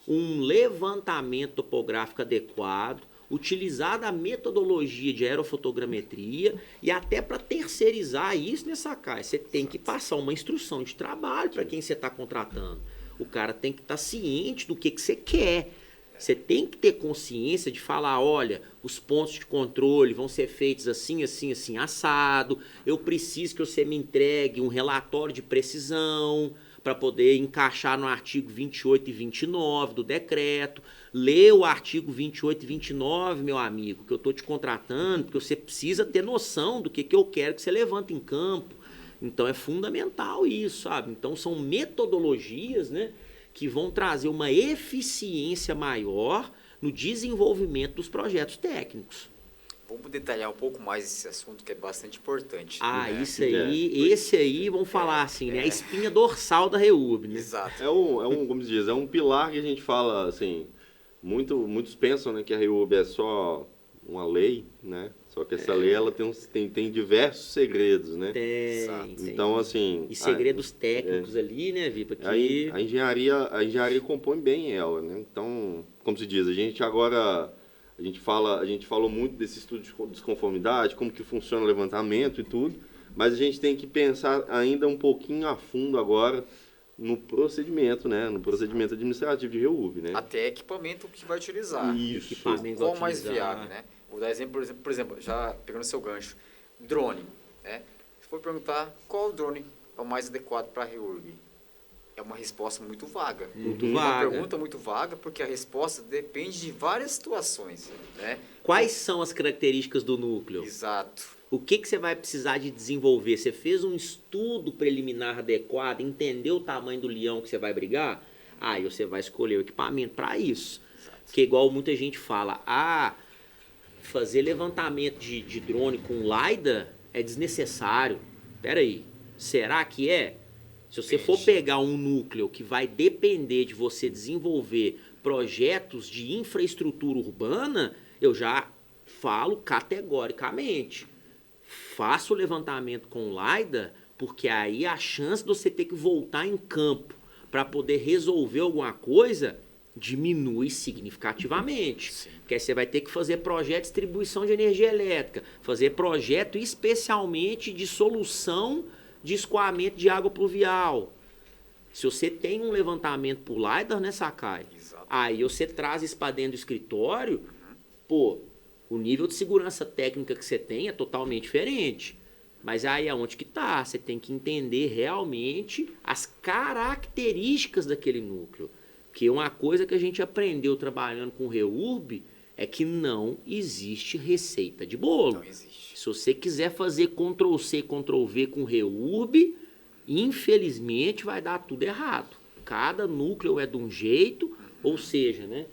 um levantamento topográfico adequado, utilizar a metodologia de aerofotogrametria e até para terceirizar isso nessa caixa. Você tem que passar uma instrução de trabalho para quem você está contratando. O cara tem que estar ciente do que você quer. Você tem que ter consciência de falar: olha, os pontos de controle vão ser feitos assim, assim, assim, assado. Eu preciso que você me entregue um relatório de precisão para poder encaixar no artigo 28 e 29 do decreto. Lê o artigo 28 e 29, meu amigo, que eu estou te contratando, porque você precisa ter noção do que eu quero que você levante em campo. Então é fundamental isso, sabe? Então são metodologias, né, que vão trazer uma eficiência maior no desenvolvimento dos projetos técnicos. Vamos detalhar um pouco mais esse assunto que é bastante importante. Ah, né? isso aí, esse aí, vamos falar assim, né? A espinha dorsal da REUB, né? Exato. Como se diz, é um pilar que a gente fala, assim, muitos pensam, né, que a REUB é só uma lei, né? Só que essa lei, ela tem diversos segredos, né? Tem. Então, assim... E segredos técnicos ali, né, Vipa? Que... A engenharia compõe bem ela, né? Então, como se diz, a gente falou muito desse estudo de desconformidade, como que funciona o levantamento e tudo, mas a gente tem que pensar ainda um pouquinho a fundo agora no procedimento, né? No procedimento administrativo de REUB, né? Até equipamento que vai utilizar. Isso. Qual mais viável, né? Vou dar exemplo, por exemplo, já pegando seu gancho, drone, né? Se for perguntar qual drone é o mais adequado para a REUB, é uma resposta muito vaga. Uma pergunta muito vaga, porque a resposta depende de várias situações, né? Quais são as características do núcleo? Exato. O que você vai precisar de desenvolver? Você fez um estudo preliminar adequado, entendeu o tamanho do leão que você vai brigar? Aí você vai escolher o equipamento para isso. Exato. Porque igual muita gente fala, fazer levantamento de drone com LiDAR é desnecessário. Peraí, será que é? Se você for pegar um núcleo que vai depender de você desenvolver projetos de infraestrutura urbana, eu já falo categoricamente. Faça o levantamento com LiDAR, porque aí a chance de você ter que voltar em campo para poder resolver alguma coisa diminui significativamente. Sim. Porque aí você vai ter que fazer projeto de distribuição de energia elétrica, fazer projeto especialmente de solução de escoamento de água pluvial. Se você tem um levantamento por LiDAR, né, Sakai? Exato. Aí você traz isso para dentro do escritório, pô, o nível de segurança técnica que você tem é totalmente diferente. Mas aí é onde que tá. Você tem que entender realmente as características daquele núcleo. Porque uma coisa que a gente aprendeu trabalhando com o REUB é que não existe receita de bolo. Não existe. Se você quiser fazer Ctrl+C, Ctrl+V com reurb, infelizmente vai dar tudo errado. Cada núcleo é de um jeito, ou seja, né,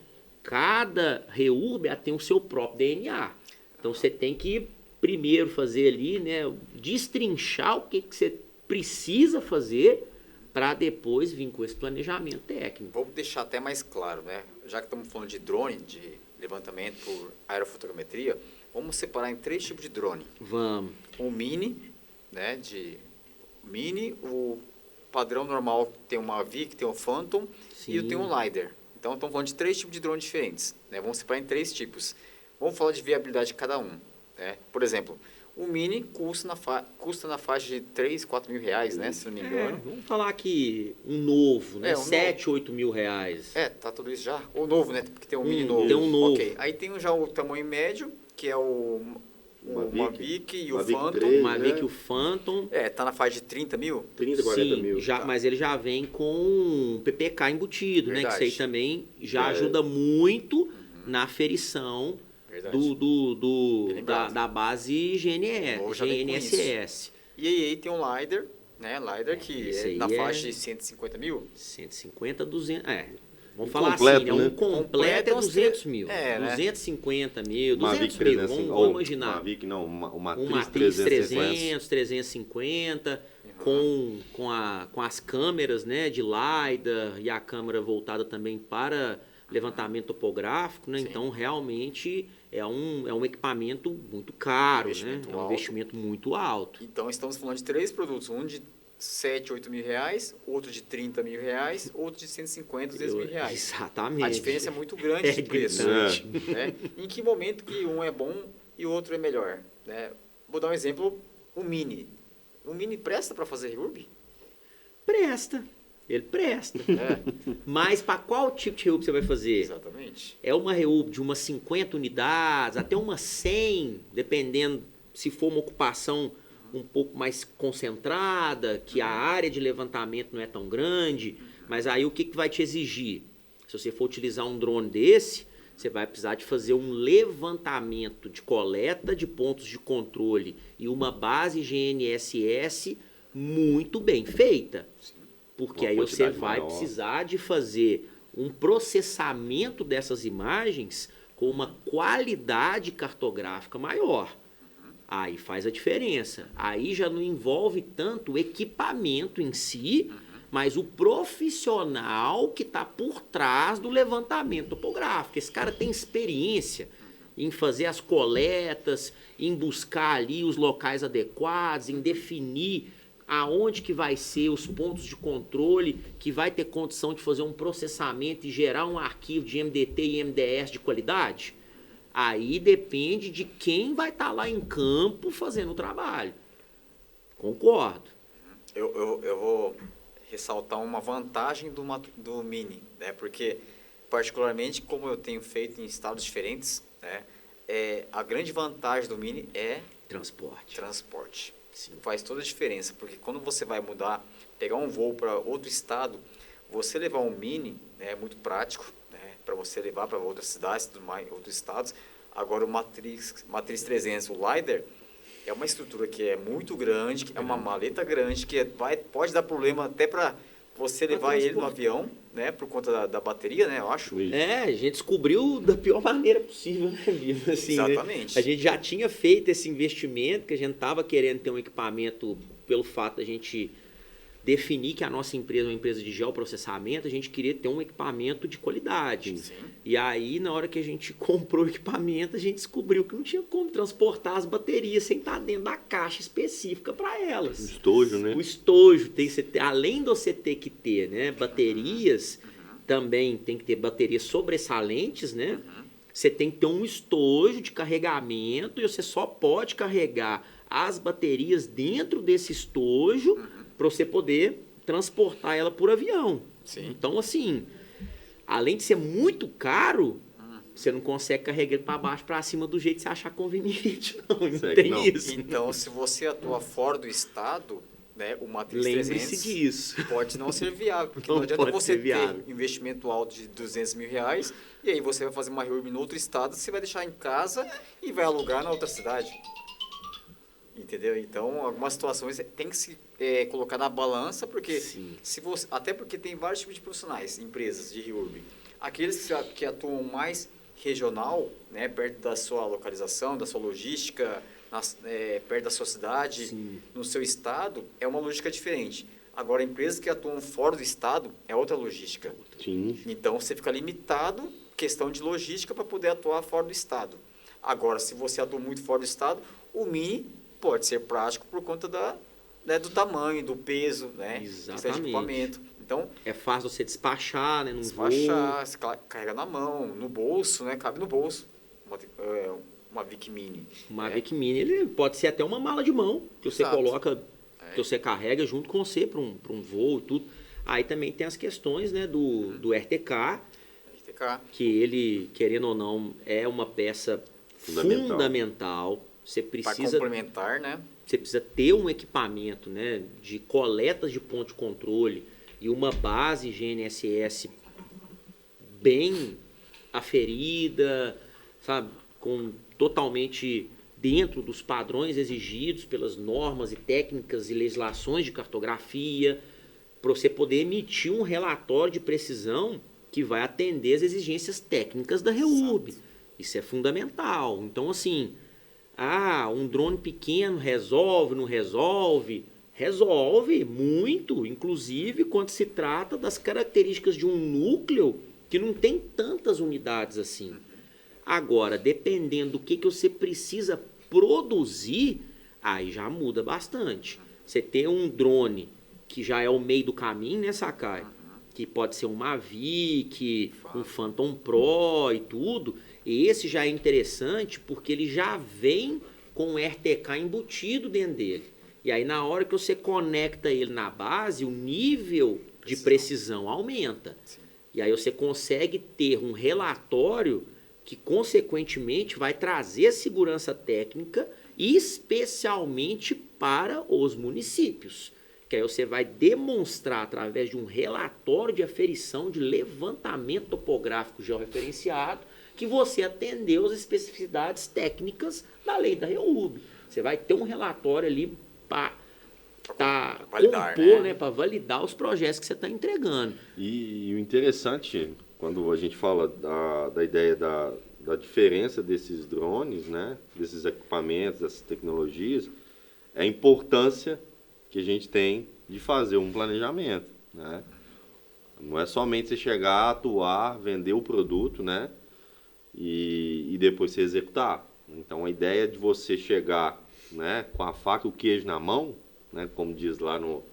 cada reurb tem o seu próprio DNA. Então você tem que primeiro fazer ali, né, destrinchar o que você precisa fazer para depois vir com esse planejamento técnico. Vou deixar até mais claro, né? Já que estamos falando de drone, de levantamento por aerofotogrametria, vamos separar em 3 tipos de drone. Vamos. O mini, né, o padrão normal tem uma Mavic, tem um Phantom e tem um LiDAR. Então estamos falando de 3 tipos de drone diferentes, né? Vamos separar em 3 tipos. Vamos falar de viabilidade de cada um, né? Por exemplo, o mini custa na faixa de 3, 4 mil reais, né? Se não me engano. Vamos falar que um novo, né? Um 7, 8 mil reais. Tá tudo isso já. O novo, né? Porque tem um mini novo. Tem um novo. Ok. Aí tem já o tamanho médio, que é o Mavic e o Mavic Phantom. 3, O Mavic né? e o Phantom. Tá na faixa de 30 mil. 30, 40 Sim, mil. já, Tá. mas ele já vem com PPK embutido, né? Que isso aí Verdade. também já ajuda muito na aferição Verdade. do, Bem lembrado. da base Ou já vem com GNSS. E aí tem um LiDAR, né? LiDAR que esse é aí na é- faixa de 150 mil. 150, 200... Vamos Um falar completo, assim, né? né? Um completo Completo é é uns 200 mil. né? 250 mil, 200 Mavic mil, 350, vamos imaginar. Mavic não, o Matriz, Um Matriz 350. 350, com as câmeras, né, de LiDAR e a câmera voltada também para levantamento topográfico, né? Sim. Então, realmente, é um equipamento muito caro, né? Investimento É um alto. investimento muito alto. Então estamos falando de 3 produtos. Um de 7, 8 mil reais, outro de 30 mil reais, outro de 150, 200 mil reais. Exatamente. A diferença é muito grande de preço. gritante. Né? Em que momento que um é bom e o outro é melhor? Né? Vou dar um exemplo, o Mini. O Mini presta para fazer reurb? Presta. Ele presta. É, Mas para qual tipo de reurb você vai fazer? exatamente. É uma reurb de umas 50 unidades, até umas 100, dependendo se for uma ocupação um pouco mais concentrada, que a área de levantamento não é tão grande, mas aí o que vai te exigir? Se você for utilizar um drone desse, você vai precisar de fazer um levantamento de coleta de pontos de controle e uma base GNSS muito bem feita. Porque Uma aí você quantidade vai maior. precisar de fazer um processamento dessas imagens com uma qualidade cartográfica maior. Aí faz a diferença. Aí já não envolve tanto o equipamento em si, mas o profissional que está por trás do levantamento topográfico. Esse cara tem experiência em fazer as coletas, em buscar ali os locais adequados, em definir aonde que vai ser os pontos de controle, que vai ter condição de fazer um processamento e gerar um arquivo de MDT e MDS de qualidade. Aí depende de quem vai estar lá em campo fazendo o trabalho. Concordo. Eu vou ressaltar uma vantagem do Mini, né? Porque, particularmente, como eu tenho feito em estados diferentes, né? A grande vantagem do Mini é Transporte. transporte. Sim. Faz toda a diferença, porque quando você vai pegar um voo para outro estado, você levar um Mini é muito prático, né? Para você levar para outras cidades, tudo mais, outros estados. Agora o Matriz 300, o LiDAR, é uma estrutura que é muito grande, que é uma maleta grande, que pode dar problema até para você levar ele no avião, né? Por conta da bateria, né? Eu acho. Isso. A gente descobriu da pior maneira possível, né, Vitor? Assim, né? Exatamente. A gente já tinha feito esse investimento, que a gente estava querendo ter um equipamento, pelo fato da gente definir que a nossa empresa é uma empresa de geoprocessamento, a gente queria ter um equipamento de qualidade. Sim. E aí, na hora que a gente comprou o equipamento, a gente descobriu que não tinha como transportar as baterias sem estar dentro da caixa específica para elas. Estojo, né? O estojo, além de você ter que ter, né, baterias, também tem que ter baterias sobressalentes, né? Você tem que ter um estojo de carregamento e você só pode carregar as baterias dentro desse estojo para você poder transportar ela por avião. Sim. Então, assim, além de ser muito caro, você não consegue carregar ele para baixo, para cima do jeito que você achar conveniente, não. Não Consegue, tem não. isso. Então, se você atua fora do estado, né, o Matrix Lembre-se 300 disso. pode não ser viável, porque não Não adianta pode você ser viável. ter investimento alto de R$ 200.000 e aí você vai fazer uma reurb no outro estado, você vai deixar em casa e vai alugar na outra cidade. Entendeu? Então, algumas situações tem que se colocar na balança, porque Sim. se você, até porque tem vários tipos de profissionais, empresas de reurb. Aqueles que atuam mais regional, né, perto da sua localização, da sua logística, perto da sua cidade, Sim. no seu estado, é uma logística diferente. Agora, empresas que atuam fora do estado, é outra logística. Sim. Então, você fica limitado, questão de logística, para poder atuar fora do estado. Agora, se você atua muito fora do estado, o mini pode ser prático por conta do tamanho, do peso, né? Questão de Exatamente. equipamento. Então, É fácil você despachar, né? Num despachar, você carrega na mão, no bolso, né? Cabe no bolso. Uma Vic Mini. O Mavic Mini, ele pode ser até uma mala de mão, que você Exato. coloca, que você carrega junto com você para um voo e tudo. Aí também tem as questões, né, do RTK, RTK. que ele, querendo ou não, é uma peça fundamental. Você Para precisa, complementar, né? você precisa ter um equipamento, né, de coletas de ponto de controle e uma base GNSS bem aferida, sabe, totalmente dentro dos padrões exigidos pelas normas e técnicas e legislações de cartografia, para você poder emitir um relatório de precisão que vai atender as exigências técnicas da REURB. Isso é fundamental. Então, assim, um drone pequeno resolve, não resolve? Resolve muito, inclusive quando se trata das características de um núcleo que não tem tantas unidades assim. Agora, dependendo do que você precisa produzir, aí já muda bastante. Você tem um drone que já é o meio do caminho, né, Sakai? Que pode ser um Mavic, um Phantom Pro e tudo. E esse já é interessante porque ele já vem com um RTK embutido dentro dele. E aí, na hora que você conecta ele na base, o nível de precisão aumenta. Sim. E aí você consegue ter um relatório que, consequentemente, vai trazer segurança técnica, especialmente para os municípios. Que aí você vai demonstrar, através de um relatório de aferição, de levantamento topográfico georreferenciado, que você atendeu as especificidades técnicas da lei da REURB. Você vai ter um relatório ali para validar, compor, né? Para validar os projetos que você está entregando. E o interessante, quando a gente fala da ideia da diferença desses drones, né, desses equipamentos, dessas tecnologias, é a importância que a gente tem de fazer um planejamento, né? Não é somente você chegar, atuar, vender o produto, né, e depois você executar. Então, a ideia de você chegar, né, com a faca e o queijo na mão, né, como diz lá no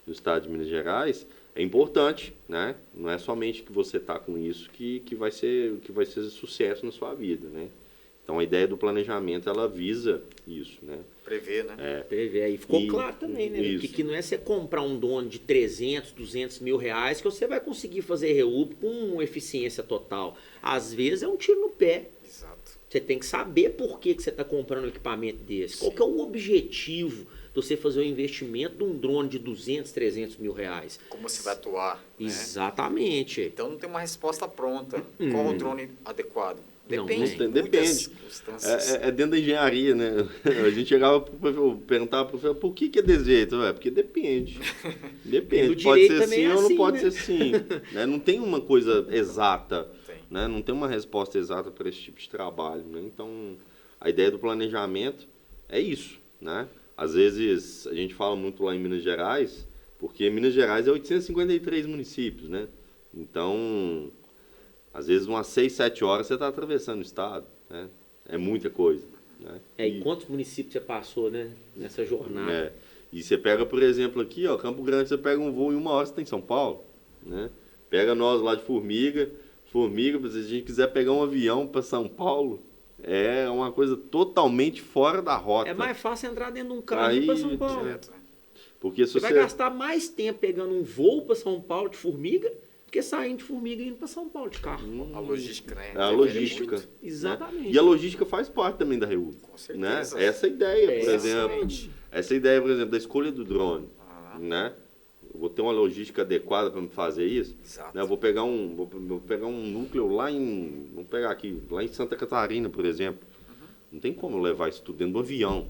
estado de Minas Gerais, é importante, né? Não é somente que você está com isso que vai ser sucesso na sua vida, né? Então, a ideia do planejamento, ela visa isso, né? Prever, né? Prever. Aí ficou claro também, né? Isso. Que não é você comprar um drone de 300, 200 mil reais que você vai conseguir fazer REURB com eficiência total. Às vezes é um tiro no pé. Exato. Você tem que saber por que você está comprando um equipamento desse. Qual que é o objetivo de você fazer um investimento de um drone de 200, 300 mil reais? Como você vai atuar, né? Exatamente. Então, não tem uma resposta pronta. Qual o drone adequado? Não, Depende. não tem. Muitas Depende. circunstâncias. É dentro da engenharia, né? A gente chegava perguntava para o professor, por que é desse jeito? Porque depende. Depende. No Pode direito ser também sim é ou não assim, pode né? ser sim. Né? Não tem uma coisa exata. Tem. Né? Não tem uma resposta exata para esse tipo de trabalho. Né? Então, a ideia do planejamento é isso. Né? Às vezes, a gente fala muito lá em Minas Gerais, porque Minas Gerais é 853 municípios. Né? Então, às vezes, umas 6, 7 horas você está atravessando o estado. Né? É muita coisa. Né? E quantos municípios você passou, né? Nessa jornada? E você pega, por exemplo, aqui, ó, Campo Grande, você pega um voo em 1 hora, você está em São Paulo. Né? Pega nós lá de Formiga, se a gente quiser pegar um avião para São Paulo, é uma coisa totalmente fora da rota. É mais fácil entrar dentro de um carro Aí, para São Paulo. Direto, né? Porque se Você vai gastar mais tempo pegando um voo para São Paulo de Formiga do que saindo de Formiga e indo para São Paulo de carro. A logística, né? É a Interfere logística. muito. Exatamente. E a logística faz parte também da REURB. Com certeza. Né? Essa ideia, por Exatamente. exemplo. Essa ideia, por exemplo, da escolha do drone. né? Eu vou ter uma logística adequada para me fazer isso. Exato. Né? Eu vou pegar um núcleo vamos pegar aqui, lá em Santa Catarina, por exemplo. Não tem como levar isso tudo dentro do avião.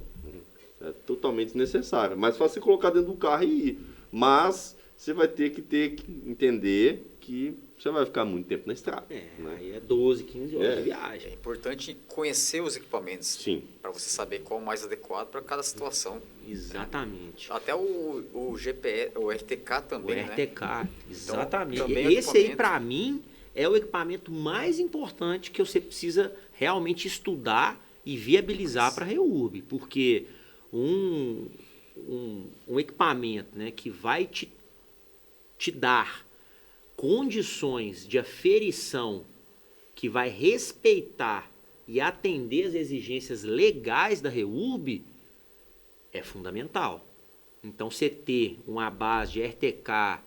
É totalmente desnecessário. Mas fácil você colocar dentro do carro e ir. Mas você vai ter que entender que você vai ficar muito tempo na estrada. Né? Aí é 12, 15 horas de É viagem. importante conhecer os equipamentos. Sim. Para você saber qual é o mais adequado para cada situação. Exatamente. Até o GPS, o RTK também, O RTK, exatamente. Então, também esse aí, para mim, é o equipamento mais importante que você precisa realmente estudar e viabilizar para a REURB. Porque um equipamento, né, que vai te dar condições de aferição, que vai respeitar e atender as exigências legais da REURB, é fundamental. Então, você ter uma base de RTK,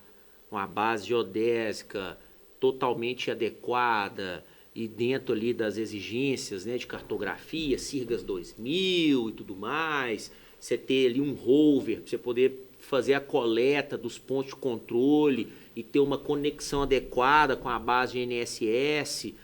uma base geodésica totalmente adequada e dentro ali das exigências, né, de cartografia, CIRGAS 2000 e tudo mais, você ter ali um rover para você poder fazer a coleta dos pontos de controle e ter uma conexão adequada com a base de NSS,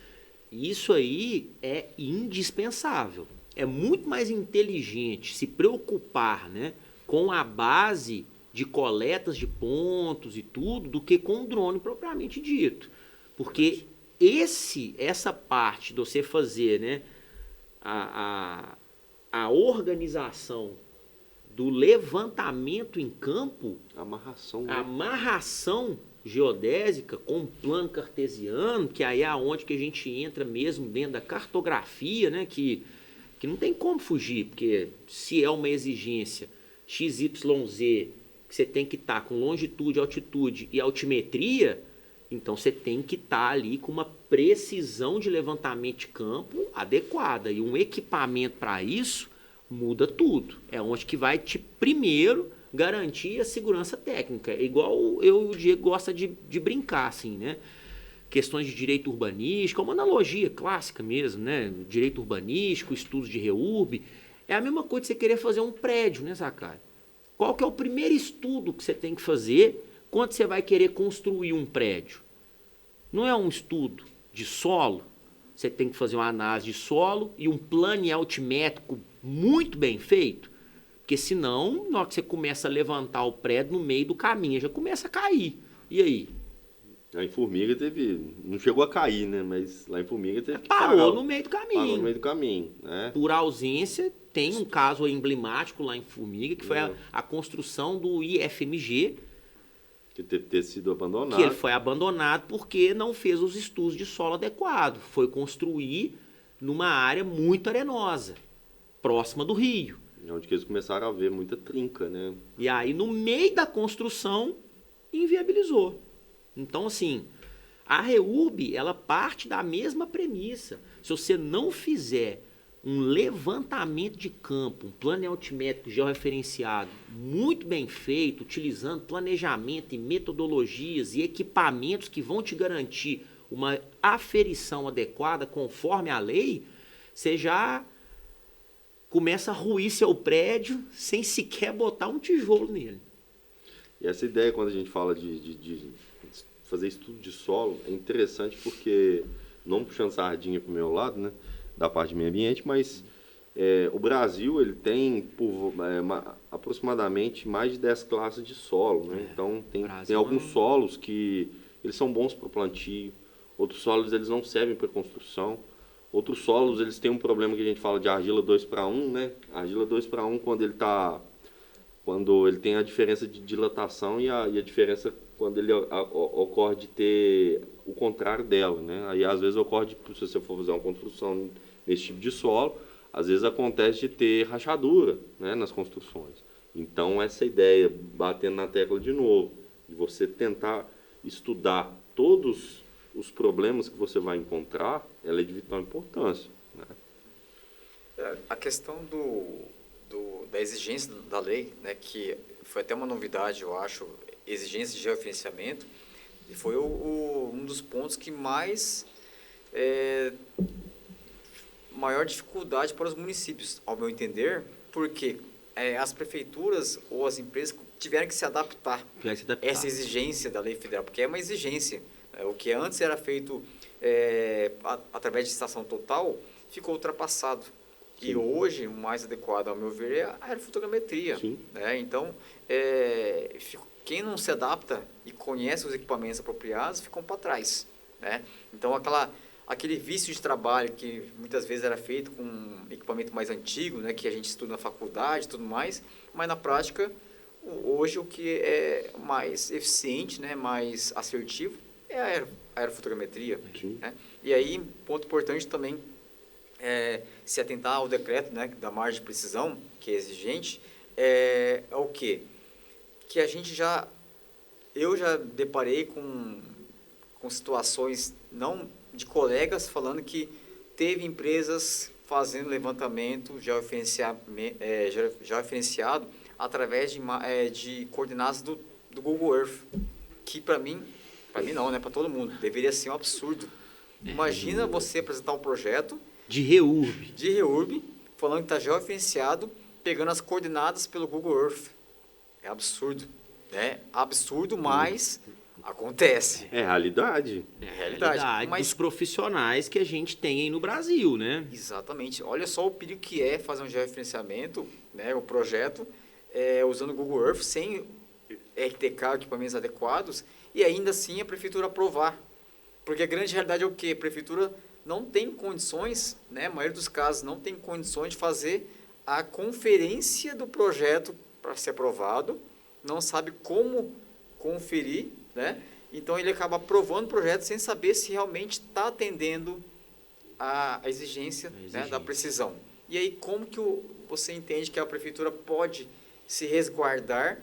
isso aí é indispensável. É muito mais inteligente se preocupar, né, com a base de coletas de pontos e tudo, do que com o drone propriamente dito. Porque essa parte de você fazer, né, a organização do levantamento em campo, Amarração, né? a amarração geodésica com um plano cartesiano, que aí é onde que a gente entra mesmo dentro da cartografia, né, que não tem como fugir, porque se é uma exigência XYZ, que você tem que estar com longitude, altitude e altimetria, então você tem que estar ali com uma precisão de levantamento de campo adequada. E um equipamento para isso muda tudo. É onde que vai te primeiro garantir a segurança técnica. É igual eu e o Diego gosta de brincar, assim, né? Questões de direito urbanístico, é uma analogia clássica mesmo, né? Direito urbanístico, estudos de REURB, é a mesma coisa de você querer fazer um prédio, né, Sakai? Qual que é o primeiro estudo que você tem que fazer quando você vai querer construir um prédio? Não é um estudo de solo? Você tem que fazer uma análise de solo e um plano altimétrico muito bem feito? Porque senão, na hora que você começa a levantar o prédio no meio do caminho, já começa a cair. E aí? Lá em Formiga não chegou a cair, né? Mas lá em Formiga teve que parou no meio do caminho. Parou no meio do caminho, né? Por ausência, tem um caso emblemático lá em Formiga, que foi a construção do IFMG. Que teve que ter sido abandonado. Que ele foi abandonado porque não fez os estudos de solo adequado. Foi construir numa área muito arenosa, próxima do rio. É onde que eles começaram a ver muita trinca, né? E aí, no meio da construção, inviabilizou. Então, assim, a REURB, ela parte da mesma premissa. Se você não fizer um levantamento de campo, um plano altimétrico georreferenciado muito bem feito, utilizando planejamento e metodologias e equipamentos que vão te garantir uma aferição adequada conforme a lei, você já começa a ruir seu prédio sem sequer botar um tijolo nele. E essa ideia, quando a gente fala de fazer estudo de solo, é interessante porque, não puxando sardinha para o meu lado, né, da parte de meio ambiente, mas o Brasil ele tem aproximadamente mais de 10 classes de solo. Né? Então, tem alguns solos que eles são bons para o plantio, outros solos eles não servem para construção, outros solos eles têm um problema que a gente fala de argila 2:1, né? Argila 2:1 quando ele tem a diferença de dilatação e a diferença quando ele ocorre de ter o contrário dela, né? Aí às vezes ocorre se você for fazer uma construção nesse tipo de solo, às vezes acontece de ter rachadura, né, nas construções. Então essa ideia, batendo na tecla de novo, de você tentar estudar todos os problemas que você vai encontrar, ela é de vital importância, né? A questão da exigência da lei, né, que foi até uma novidade, eu acho, exigência de georreferenciamento, e foi um dos pontos que mais maior dificuldade para os municípios, ao meu entender, porque as prefeituras ou as empresas tiveram que se adaptar a essa exigência da lei federal, porque é uma exigência. O que antes era feito através de licitação total ficou ultrapassado. Sim. E hoje, o mais adequado, ao meu ver, é a aerofotogrametria. Né? Então, quem não se adapta e conhece os equipamentos apropriados ficam para trás. Né? Então, aquele vício de trabalho que muitas vezes era feito com um equipamento mais antigo, né, que a gente estuda na faculdade e tudo mais, mas na prática, hoje o que é mais eficiente, né, mais assertivo, é a aerofotogrametria. Né? E aí, ponto importante também, se atentar ao decreto, né, da margem de precisão, que é exigente, é o quê? Que eu já deparei com situações não de colegas falando que teve empresas fazendo levantamento georreferenciado através de coordenadas do Google Earth, que para mim não, né, para todo mundo, deveria ser um absurdo. Imagina você apresentar um projeto de REURB, falando que está georreferenciado, pegando as coordenadas pelo Google Earth. É absurdo, né? Absurdo, mas acontece. É realidade. É a realidade dos profissionais que a gente tem aí no Brasil, né? Exatamente. Olha só o perigo que é fazer um georreferenciamento, né, o projeto, usando o Google Earth, sem RTK, equipamentos adequados, e ainda assim a prefeitura aprovar. Porque a grande realidade é o quê? A prefeitura não tem condições, né, na maioria dos casos, não tem condições de fazer a conferência do projeto para ser aprovado, não sabe como conferir, né? Então ele acaba aprovando o projeto sem saber se realmente está atendendo a exigência, né, da precisão. E aí como que você entende que a prefeitura pode se resguardar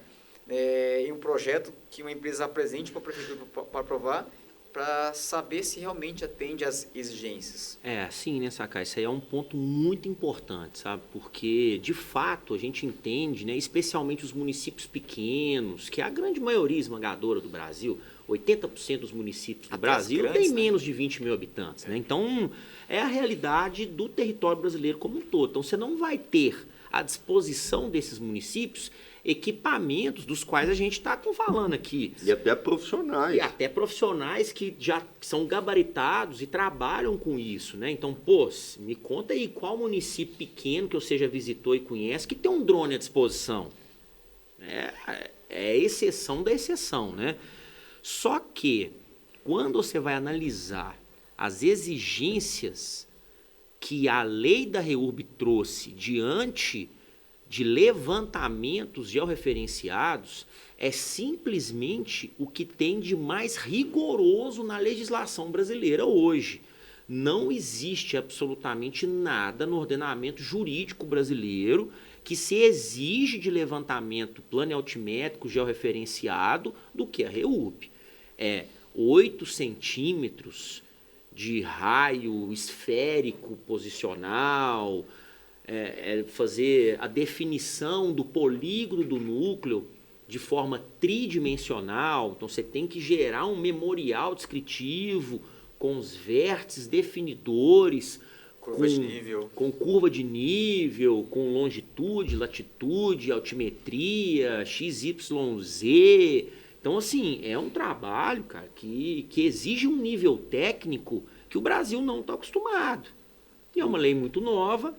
em um projeto que uma empresa apresente para a prefeitura para aprovar, para saber se realmente atende às exigências? Sim, né, Sakai? Isso aí é um ponto muito importante, sabe? Porque, de fato, a gente entende, né, especialmente os municípios pequenos, que é a grande maioria esmagadora do Brasil, 80% dos municípios do Brasil tem menos de 20 mil habitantes, né? Então, é a realidade do território brasileiro como um todo. Então, você não vai ter à disposição desses municípios equipamentos dos quais a gente está falando aqui. E até profissionais. E até profissionais que já são gabaritados e trabalham com isso, né? Então, me conta aí qual município pequeno que você já visitou e conhece que tem um drone à disposição. É exceção da exceção, né? Só que, quando você vai analisar as exigências que a lei da REURB trouxe diante de levantamentos georreferenciados, é simplesmente o que tem de mais rigoroso na legislação brasileira hoje. Não existe absolutamente nada no ordenamento jurídico brasileiro que se exige de levantamento planealtimétrico georreferenciado do que a REURB. 8 centímetros de raio esférico posicional, fazer a definição do polígono do núcleo de forma tridimensional. Então você tem que gerar um memorial descritivo com os vértices definidores, com curva de nível, com longitude, latitude, altimetria, XYZ. Então, assim, é um trabalho, cara, que exige um nível técnico que o Brasil não está acostumado. E é uma lei muito nova,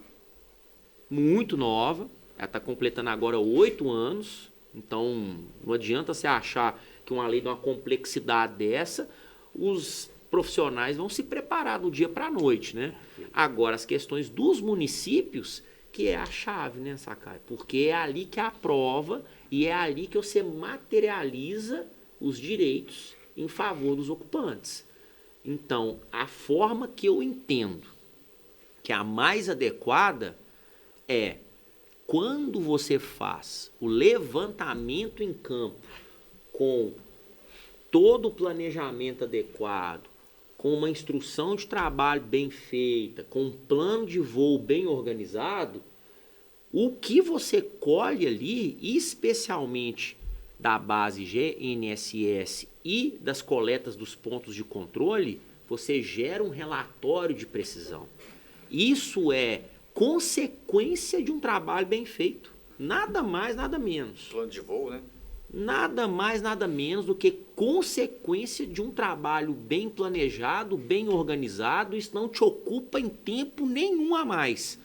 ela está completando agora 8 anos, então não adianta você achar que uma lei de uma complexidade dessa, os profissionais vão se preparar do dia para a noite, né? Agora, as questões dos municípios, que é a chave, né, Sakai? Porque é ali que aprova e é ali que você materializa os direitos em favor dos ocupantes. Então, a forma que eu entendo que é a mais adequada é quando você faz o levantamento em campo com todo o planejamento adequado, com uma instrução de trabalho bem feita, com um plano de voo bem organizado, o que você colhe ali, especialmente da base GNSS e das coletas dos pontos de controle, você gera um relatório de precisão. Isso é consequência de um trabalho bem feito. Nada mais, nada menos. Plano de voo, né? Nada mais, nada menos do que consequência de um trabalho bem planejado, bem organizado. Isso não te ocupa em tempo nenhum a mais.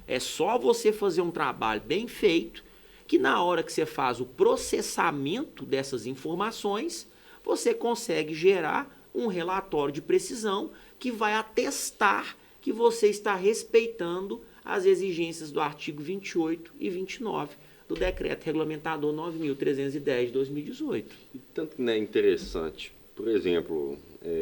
É só você fazer um trabalho bem feito, que na hora que você faz o processamento dessas informações, você consegue gerar um relatório de precisão que vai atestar que você está respeitando as exigências do artigo 28 e 29 do Decreto Regulamentador 9.310 de 2018. E tanto que não é interessante, por exemplo,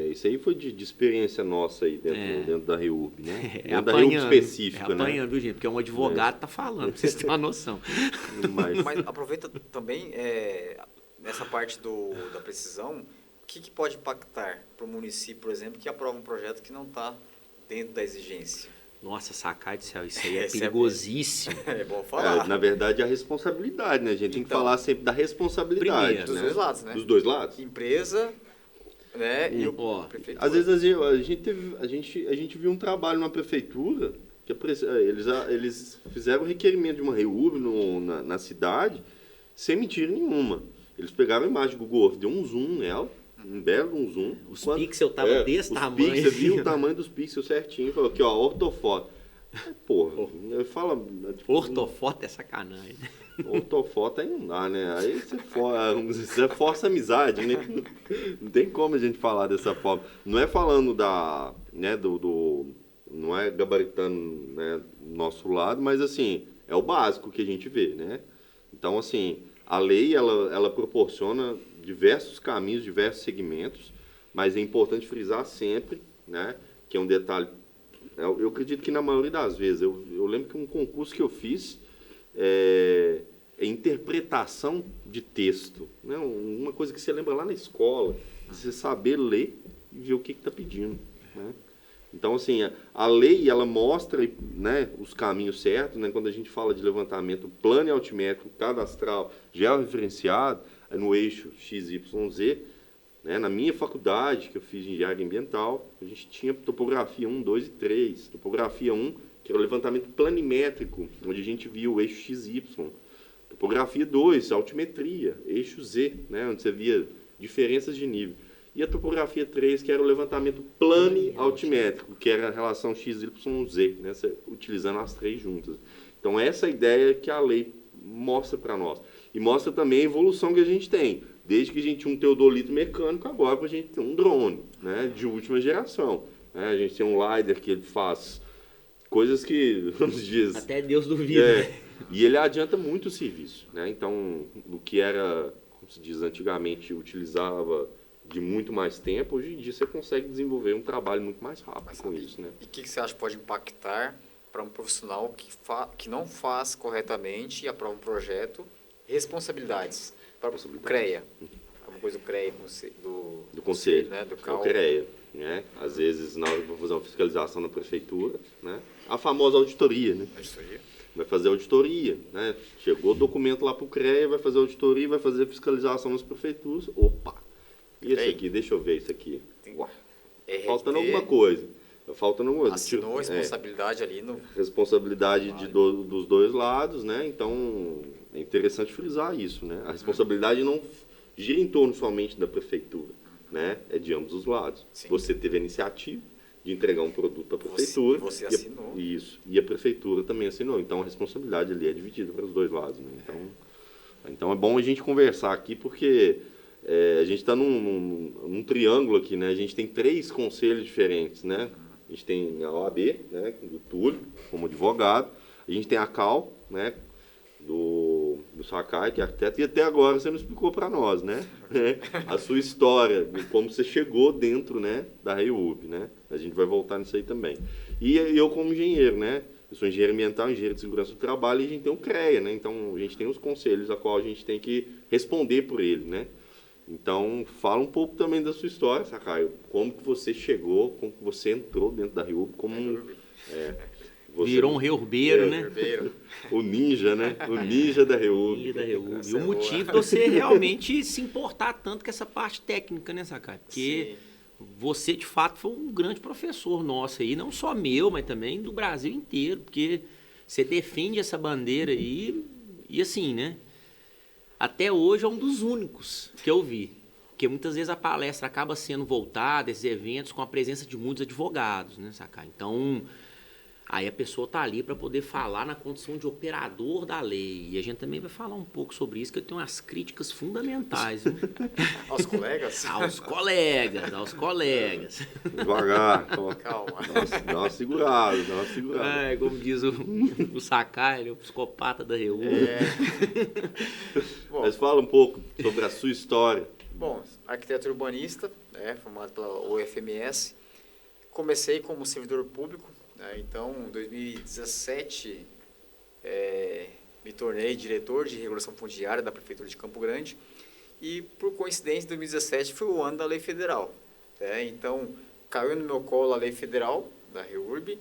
isso aí foi de experiência nossa aí dentro da REURB, né? É Dentro da REURB específica, é apanhando, viu, gente? Porque um advogado está falando, pra vocês terem uma noção. Mas aproveita também, nessa parte da precisão, o que pode impactar para o município, por exemplo, que aprova um projeto que não está dentro da exigência? Nossa, Sacai do céu, isso aí é Esse perigosíssimo. É bom falar. Na verdade, a responsabilidade, né? A gente tem que falar sempre da responsabilidade. Primeiro, dos né? dois lados, né? Dos dois lados. Empresa, né? E o Ó, prefeitura. Às vezes a gente viu um trabalho na prefeitura que eles fizeram o requerimento de uma REURB na cidade sem mentira nenhuma. Eles pegaram a imagem do Google Earth, deu um zoom nela, um belo zoom. Os pixels estavam desse tamanho. Você viu o tamanho dos pixels certinho. Falou aqui, ó, ortofoto. Porra, fala... Ortofoto é sacanagem. Ortofoto aí não dá, né? Aí você força a amizade, né? Não tem como a gente falar dessa forma. Não é falando né, não é gabaritando, né, nosso lado, mas assim, é o básico que a gente vê, né? Então, assim, a lei, ela proporciona diversos caminhos, diversos segmentos, mas é importante frisar sempre, né, que é um detalhe. Eu acredito que na maioria das vezes, eu lembro que um concurso que eu fiz é interpretação de texto, né? Uma coisa que você lembra lá na escola, você saber ler e ver o que está pedindo, né? Então, assim, a lei, ela mostra, né, os caminhos certos, né? Quando a gente fala de levantamento plano e altimétrico, cadastral, georreferenciado, no eixo XYZ, né? Na minha faculdade, que eu fiz engenharia ambiental, a gente tinha topografia 1, 2 e 3. Topografia 1, que era o levantamento planimétrico, onde a gente via o eixo XY. Topografia 2, altimetria, eixo Z, né? Onde você via diferenças de nível. E a topografia 3, que era o levantamento plane-altimétrico, que era a relação XYZ, né? Utilizando as três juntas. Então, essa é a ideia que a lei mostra para nós. E mostra também a evolução que a gente tem. Desde que a gente tinha um teodolito mecânico, agora a gente tem um drone, né? De última geração. Né? A gente tem um LiDAR que ele faz coisas que, nos dias... Até Deus duvida. E ele adianta muito o serviço. Né? Então, o que era, como se diz, antigamente utilizava de muito mais tempo, hoje em dia você consegue desenvolver um trabalho muito mais rápido com isso, né? E o que você acha que pode impactar para um profissional que não faz corretamente e aprova um projeto? Responsabilidades para o CREA. Alguma coisa do CREA, do conselho, né? Do é o CAU. CREA. Né? Às vezes, na hora de fazer uma fiscalização na prefeitura, né? A famosa auditoria, né? Vai fazer auditoria, né? Chegou o documento lá para o CREA, vai fazer auditoria, vai fazer fiscalização nas prefeituras. Opa! E esse aqui? Deixa eu ver isso aqui. Ué, faltando alguma coisa. Faltando alguma coisa. Assinou responsabilidade ali no... Responsabilidade dos dois lados, né? Então, é interessante frisar isso, né? A responsabilidade não gira em torno somente da prefeitura, né? É de ambos os lados. Sim. Você teve a iniciativa de entregar um produto à prefeitura. Você assinou. Isso. E a prefeitura também assinou. Então, a responsabilidade ali é dividida para os dois lados, né? Então é bom a gente conversar aqui, porque... a gente está num triângulo aqui, né? A gente tem 3 conselhos diferentes, né? A gente tem a OAB, né? Do Túlio, como advogado. A gente tem a CAL, né? Do Sacai, que é arquiteto. E até agora você não explicou para nós, né? A sua história, como você chegou dentro, né? Da REURB, né? A gente vai voltar nisso aí também. E eu como engenheiro, né? Eu sou engenheiro ambiental, engenheiro de segurança do trabalho, e a gente tem o CREA, né? Então, a gente tem os conselhos a qual a gente tem que responder por ele, né? Então, fala um pouco também da sua história, Sacai. Como que você chegou, como que você entrou dentro da REURB, virou um reurbeiro, né? O ninja, né? O ninja da REURB. E o motivo de você realmente se importar tanto com essa parte técnica, né, Sacai? Porque você, de fato, foi um grande professor nosso aí, não só meu, mas também do Brasil inteiro, porque você defende essa bandeira aí E assim, né? Até hoje é um dos únicos que eu vi. Porque muitas vezes a palestra acaba sendo voltada, esses eventos, com a presença de muitos advogados, né, sacar? Então, aí a pessoa tá ali para poder falar na condição de operador da lei. E a gente também vai falar um pouco sobre isso, que eu tenho umas críticas fundamentais, viu? Aos colegas? Aos colegas. Devagar, Calma. dá uma segurada, dá uma segurada. É, como diz o Sakai, ele é o psicopata da Reúbe. Bom, Mas fala um pouco sobre a sua história. Bom, arquiteto urbanista, né, formado pela UFMS. Comecei como servidor público, né, então em 2017 me tornei diretor de regulação fundiária da Prefeitura de Campo Grande e, por coincidência, 2017 foi o ano da Lei Federal. Né, então, caiu no meu colo a Lei Federal da REURB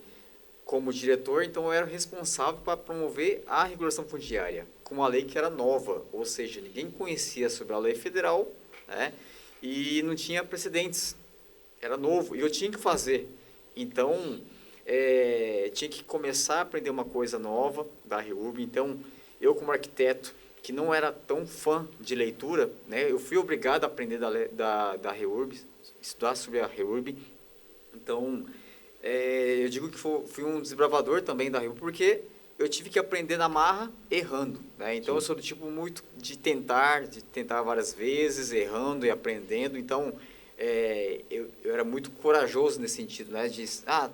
como diretor, então eu era responsável para promover a regulação fundiária com uma lei que era nova, ou seja, ninguém conhecia sobre a Lei Federal, né, e não tinha precedentes, era novo, e eu tinha que fazer. Então, tinha que começar a aprender uma coisa nova da REURB. Então, eu como arquiteto, que não era tão fã de leitura, né, eu fui obrigado a aprender da REURB, estudar sobre a REURB. Então, eu digo que fui um desbravador também da REURB, porque eu tive que aprender na marra, errando, né? Então, eu sou do tipo muito de tentar várias vezes, errando e aprendendo. Então, eu era muito corajoso nesse sentido, né? De,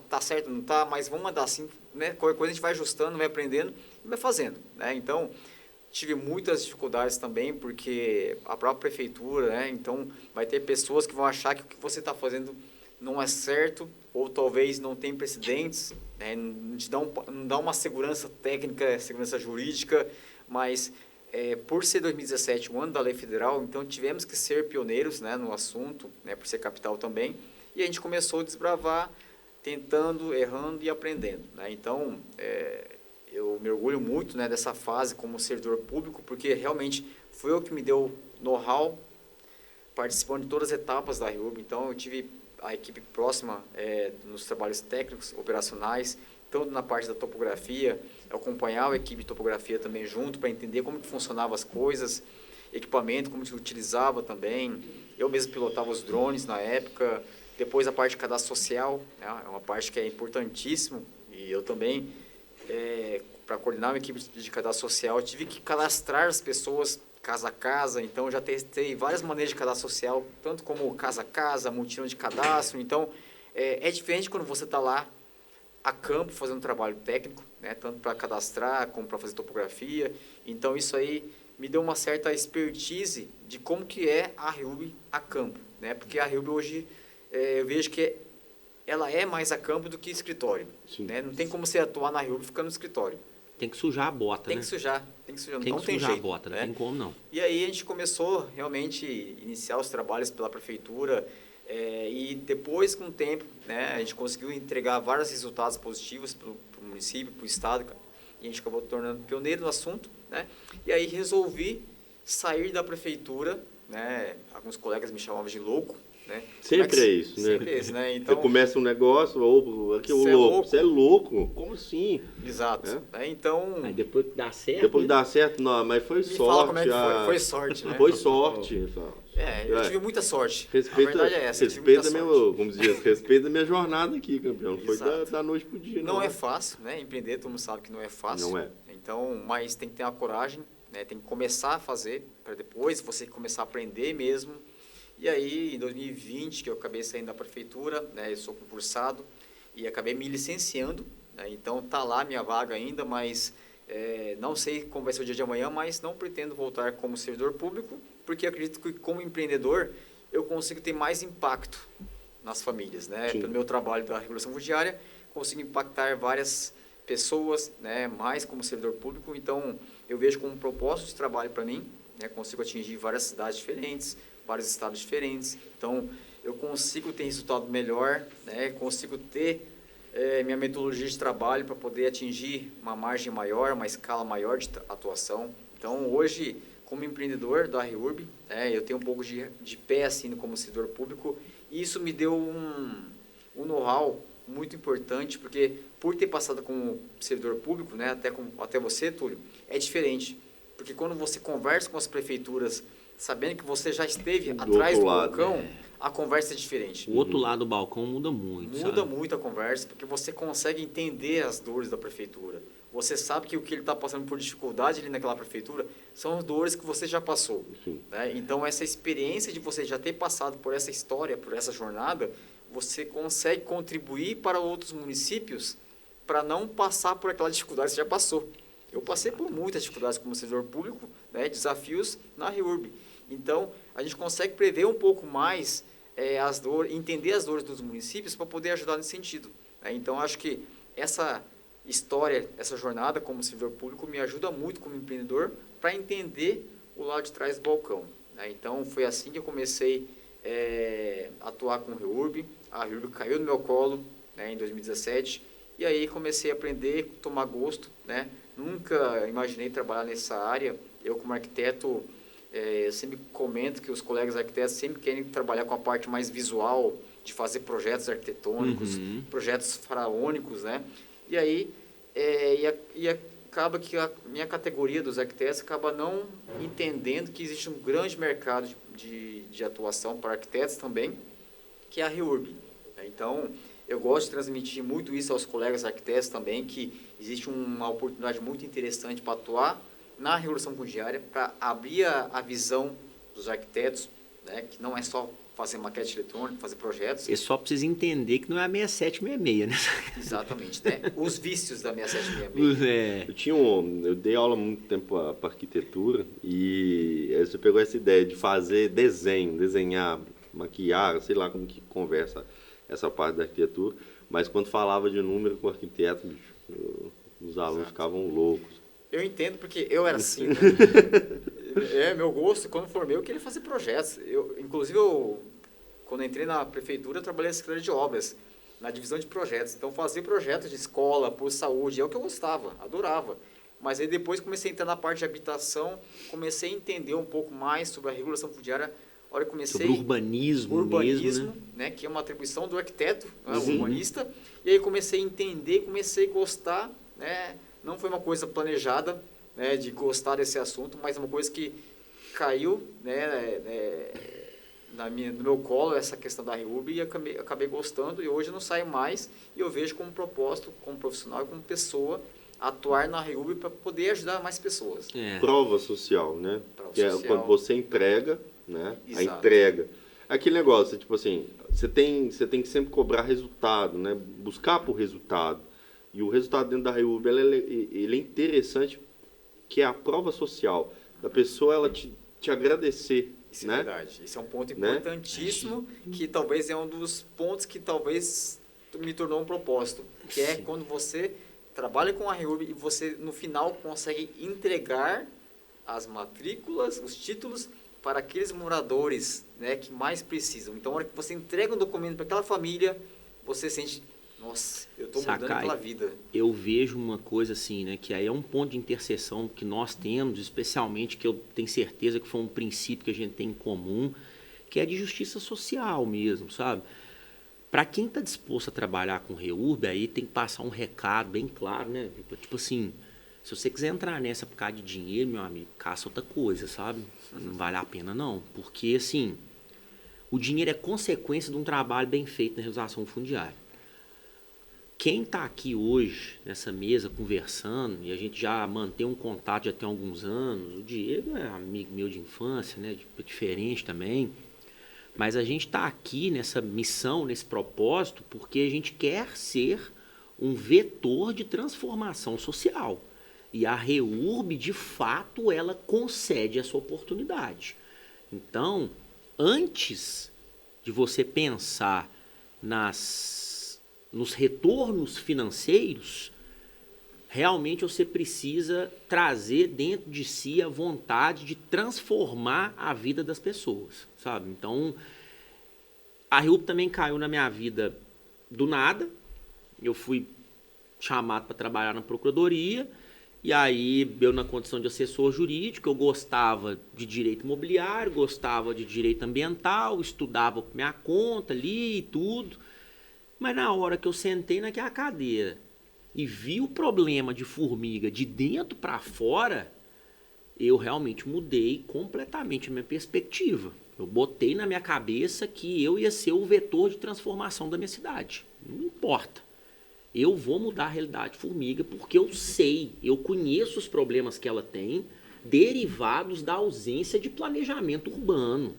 tá certo, não tá, mas vamos andar assim, né? Qualquer coisa a gente vai ajustando, vai aprendendo e vai fazendo, né? Então, tive muitas dificuldades também, porque a própria prefeitura, né? Então, vai ter pessoas que vão achar que o que você está fazendo não é certo, ou talvez não tem precedentes, né? Não dá uma segurança técnica, segurança jurídica, mas por ser 2017 o ano da Lei Federal, então tivemos que ser pioneiros, né, no assunto, né, por ser capital também, e a gente começou a desbravar, tentando, errando e aprendendo, né? Então, eu me orgulho muito, né, dessa fase como servidor público, porque realmente foi o que me deu know-how, participando de todas as etapas da REURB. Então, eu tive a equipe próxima nos trabalhos técnicos, operacionais, tanto na parte da topografia, eu acompanhava a equipe de topografia também junto, para entender como que funcionavam as coisas, equipamento, como se utilizava também. Eu mesmo pilotava os drones na época. Depois a parte de cadastro social, né, é uma parte que é importantíssimo, e eu também, para coordenar uma equipe de cadastro social, eu tive que cadastrar as pessoas casa a casa. Então, eu já testei várias maneiras de cadastro social, tanto como casa a casa, mutirão de cadastro. Então, é diferente quando você está lá a campo fazendo um trabalho técnico, né, tanto para cadastrar como para fazer topografia. Então, isso aí me deu uma certa expertise de como que é a REURB a campo, né? Porque a REURB hoje, eu vejo que ela é mais a campo do que escritório, né? Não tem como você atuar na REURB ficando no escritório. Tem que sujar a bota, Tem né? que sujar, não tem sujar jeito, a bota, né? não tem como não. E aí a gente começou realmente a iniciar os trabalhos pela prefeitura, e depois, com o tempo, né, a gente conseguiu entregar vários resultados positivos para o município, para o estado, e a gente acabou tornando pioneiro no assunto, né? E aí resolvi sair da prefeitura, né? Alguns colegas me chamavam de louco, né? Sempre é isso, né? Sempre é isso, né? Então, você começa um negócio, aqui o Você é louco, louco. você é louco, como assim? exato. Né? Então, Aí depois que dá certo, Depois né? dá certo, não, mas foi me fala como é que sorte. foi. Foi sorte, né? Foi sorte. Eu tive muita sorte. Respeita, A verdade é essa, eu tive muita respeita sorte. como dizia, respeita a minha jornada aqui, campeão. Não foi Exato. da noite pro dia, não. Não é fácil, né? Empreender, todo mundo sabe que não é fácil. Não é. Então, mas tem que ter uma coragem, né? Tem que começar a fazer, para depois você começar a aprender mesmo. E aí, em 2020, que eu acabei saindo da prefeitura, né? Eu sou concursado e acabei me licenciando, né? Então, tá lá a minha vaga ainda, mas não sei como vai ser o dia de amanhã, mas não pretendo voltar como servidor público, porque acredito que como empreendedor eu consigo ter mais impacto nas famílias, né? Sim. Pelo meu trabalho da regulação fundiária, consigo impactar várias pessoas, né? Mais como servidor público. Então, eu vejo como um propósito de trabalho para mim, né? Consigo atingir várias cidades diferentes, vários estados diferentes. Então, eu consigo ter resultado melhor, né? Consigo ter minha metodologia de trabalho para poder atingir uma margem maior, uma escala maior de atuação. Então, hoje, como empreendedor da REURB, eu tenho um pouco de pé assim como servidor público, e isso me deu um know-how muito importante, porque por ter passado como servidor público, né, até você, Túlio, é diferente. Porque quando você conversa com as prefeituras, sabendo que você já esteve Do atrás outro do lado, balcão, a conversa é diferente. O outro lado do balcão muda muito, Muda sabe? muito a conversa, porque você consegue entender as dores da prefeitura. Você sabe que o que ele está passando por dificuldade ali naquela prefeitura são as dores que você já passou. Sim. Né? Então, essa experiência de você já ter passado por essa história, por essa jornada, você consegue contribuir para outros municípios para não passar por aquela dificuldade que você já passou. Eu passei por muitas dificuldades como servidor público, né, desafios na REURB. Então, a gente consegue prever um pouco mais as dores, entender as dores dos municípios para poder ajudar nesse sentido. Né? Então, acho que essa história, essa jornada como servidor público me ajuda muito como empreendedor para entender o lado de trás do balcão. Né? Então, foi assim que eu comecei a atuar com o REURB. A REURB caiu no meu colo, né, em 2017, e aí comecei a aprender, tomar gosto, né? Nunca imaginei trabalhar nessa área. Eu, como arquiteto, eu sempre comento que os colegas arquitetos sempre querem trabalhar com a parte mais visual, de fazer projetos arquitetônicos, projetos faraônicos, né? E aí, acaba que a minha categoria dos arquitetos acaba não entendendo que existe um grande mercado de atuação para arquitetos também, que é a REURB. Então, eu gosto de transmitir muito isso aos colegas arquitetos também, que existe uma oportunidade muito interessante para atuar na regulação fundiária, para abrir a visão dos arquitetos, né, que não é só fazer maquete eletrônica, fazer projetos. E só precisa entender que não é a 6766, né? Exatamente, né? Os vícios da 6766. É. Eu dei aula há muito tempo para arquitetura e aí você pegou essa ideia de fazer desenhar, maquiar, sei lá como que conversa essa parte da arquitetura, mas quando falava de número com o arquiteto, bicho, os alunos ficavam loucos. Eu entendo porque eu era assim, né? Meu gosto, quando formei, eu queria fazer projetos. Inclusive, quando entrei na prefeitura, eu trabalhei na Secretaria de Obras, na divisão de projetos. Então, fazia projetos de escola, posto de saúde, é o que eu gostava, adorava. Mas aí depois comecei a entrar na parte de habitação, comecei a entender um pouco mais sobre a regulação fundiária. A hora que comecei... Sobre urbanismo mesmo, né? Que é uma atribuição do arquiteto, né, urbanista. E aí comecei a entender, comecei a gostar, né? Não foi uma coisa planejada, né, de gostar desse assunto, mas é uma coisa que caiu, né, no meu colo, essa questão da REURB, e acabei gostando, e hoje eu não saio mais, e eu vejo como propósito, como profissional e como pessoa, atuar na REURB para poder ajudar mais pessoas. É. Prova social, né? Prova que social. É quando você entrega, né? A Exato. entrega. Aquele negócio, tipo assim, você tem que sempre cobrar resultado, né? Buscar por resultado. E o resultado dentro da REURB, ele é interessante, que é a prova social. Da pessoa, ela te agradecer. Isso né? é verdade. Isso é um ponto Né? importantíssimo, que talvez é um dos pontos que talvez me tornou um propósito, que é quando você trabalha com a REURB e você, no final, consegue entregar as matrículas, os títulos, para aqueles moradores, né, que mais precisam. Então, na hora que você entrega um documento para aquela família, você sente, nossa, eu estou mudando aquela vida. Eu vejo uma coisa assim, né, que aí é um ponto de interseção que nós temos, especialmente, que eu tenho certeza que foi um princípio que a gente tem em comum, que é de justiça social mesmo, sabe? Para quem está disposto a trabalhar com REURB, aí tem que passar um recado bem claro, né? Tipo assim, se você quiser entrar nessa por causa de dinheiro, meu amigo, caça outra coisa, sabe? Não vale a pena não, porque assim, o dinheiro é consequência de um trabalho bem feito na realização fundiária. Quem está aqui hoje, nessa mesa, conversando, e a gente já mantém um contato já tem alguns anos, o Diego é amigo meu de infância, né? Diferente também, mas a gente está aqui nessa missão, nesse propósito, porque a gente quer ser um vetor de transformação social. E a REURB, de fato, ela concede essa oportunidade. Então, antes de você pensar nos retornos financeiros, realmente você precisa trazer dentro de si a vontade de transformar a vida das pessoas, sabe? Então, a REURB também caiu na minha vida do nada. Eu fui chamado para trabalhar na procuradoria, e aí eu, na condição de assessor jurídico, eu gostava de direito imobiliário, gostava de direito ambiental, estudava por minha conta ali e tudo. Mas na hora que eu sentei naquela cadeira e vi o problema de formiga de dentro para fora, eu realmente mudei completamente a minha perspectiva. Eu botei na minha cabeça que eu ia ser o vetor de transformação da minha cidade. Não importa. Eu vou mudar a realidade de Formiga porque eu sei, eu conheço os problemas que ela tem derivados da ausência de planejamento urbano.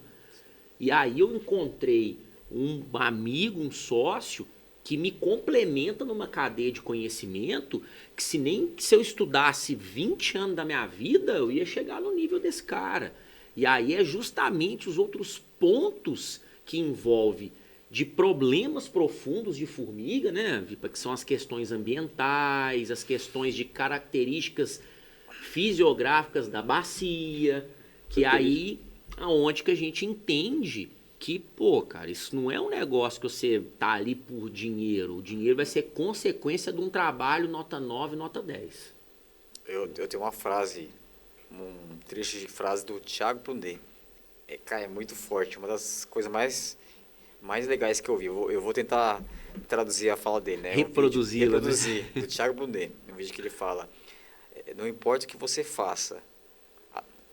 E aí eu encontrei um amigo, um sócio, que me complementa numa cadeia de conhecimento que se eu estudasse 20 anos da minha vida, eu ia chegar no nível desse cara. E aí é justamente os outros pontos que envolve de problemas profundos de Formiga, né, Vipa, que são as questões ambientais, as questões de características fisiográficas da bacia, que aí aonde que a gente entende que, pô, cara, isso não é um negócio que você tá ali por dinheiro. O dinheiro vai ser consequência de um trabalho nota 9, nota 10. Eu tenho uma frase, um trecho de frase do Thiago Pundé. Cara, é muito forte, uma das coisas mais legais que eu vi. Eu vou tentar traduzir a fala dele, né? Reproduzir, do Thiago Pundé, no vídeo que ele fala. Não importa o que você faça,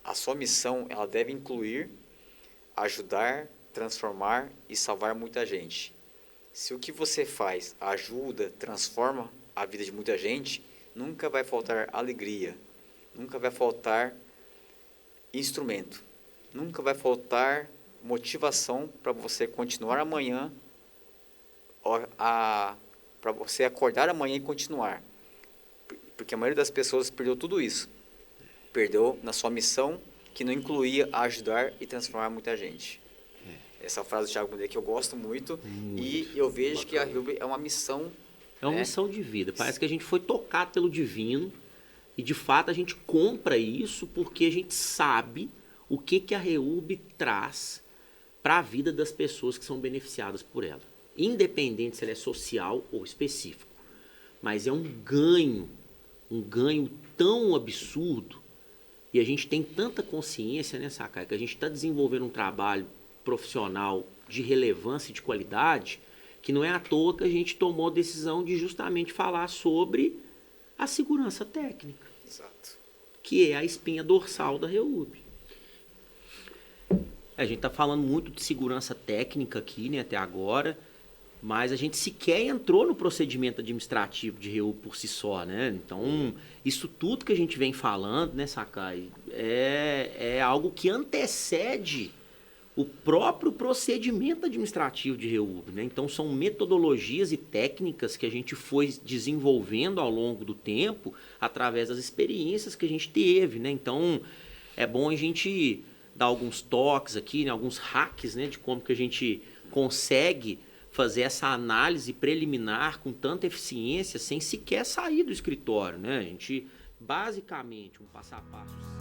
a sua missão ela deve incluir ajudar, transformar e salvar muita gente. Se o que você faz ajuda, transforma a vida de muita gente, nunca vai faltar alegria, nunca vai faltar instrumento, nunca vai faltar motivação para você continuar amanhã, para você acordar amanhã e continuar. Porque a maioria das pessoas perdeu tudo isso. Perdeu na sua missão, que não incluía ajudar e transformar muita gente. Essa frase do Thiago Pundé que eu gosto muito. E eu vejo bacana. Que a Hilbe é uma missão. É uma missão de vida. Parece que a gente foi tocado pelo divino e, de fato, a gente compra isso porque a gente sabe o que a REURB traz para a vida das pessoas que são beneficiadas por ela. Independente se ela é social ou específico. Mas é um ganho tão absurdo, e a gente tem tanta consciência, né, Sakai, que a gente está desenvolvendo um trabalho profissional de relevância e de qualidade, que não é à toa que a gente tomou a decisão de justamente falar sobre a segurança técnica. Exato. Que é a espinha dorsal da REURB. A gente está falando muito de segurança técnica aqui, né, até agora, mas a gente sequer entrou no procedimento administrativo de REURB por si só, né? Então, isso tudo que a gente vem falando, né, Sakai, é algo que antecede o próprio procedimento administrativo de REURB, né? Então, são metodologias e técnicas que a gente foi desenvolvendo ao longo do tempo através das experiências que a gente teve, né? Então, é bom a gente dar alguns toques aqui, né, alguns hacks, né, de como que a gente consegue fazer essa análise preliminar com tanta eficiência sem sequer sair do escritório, né? A gente, basicamente, um passo a passo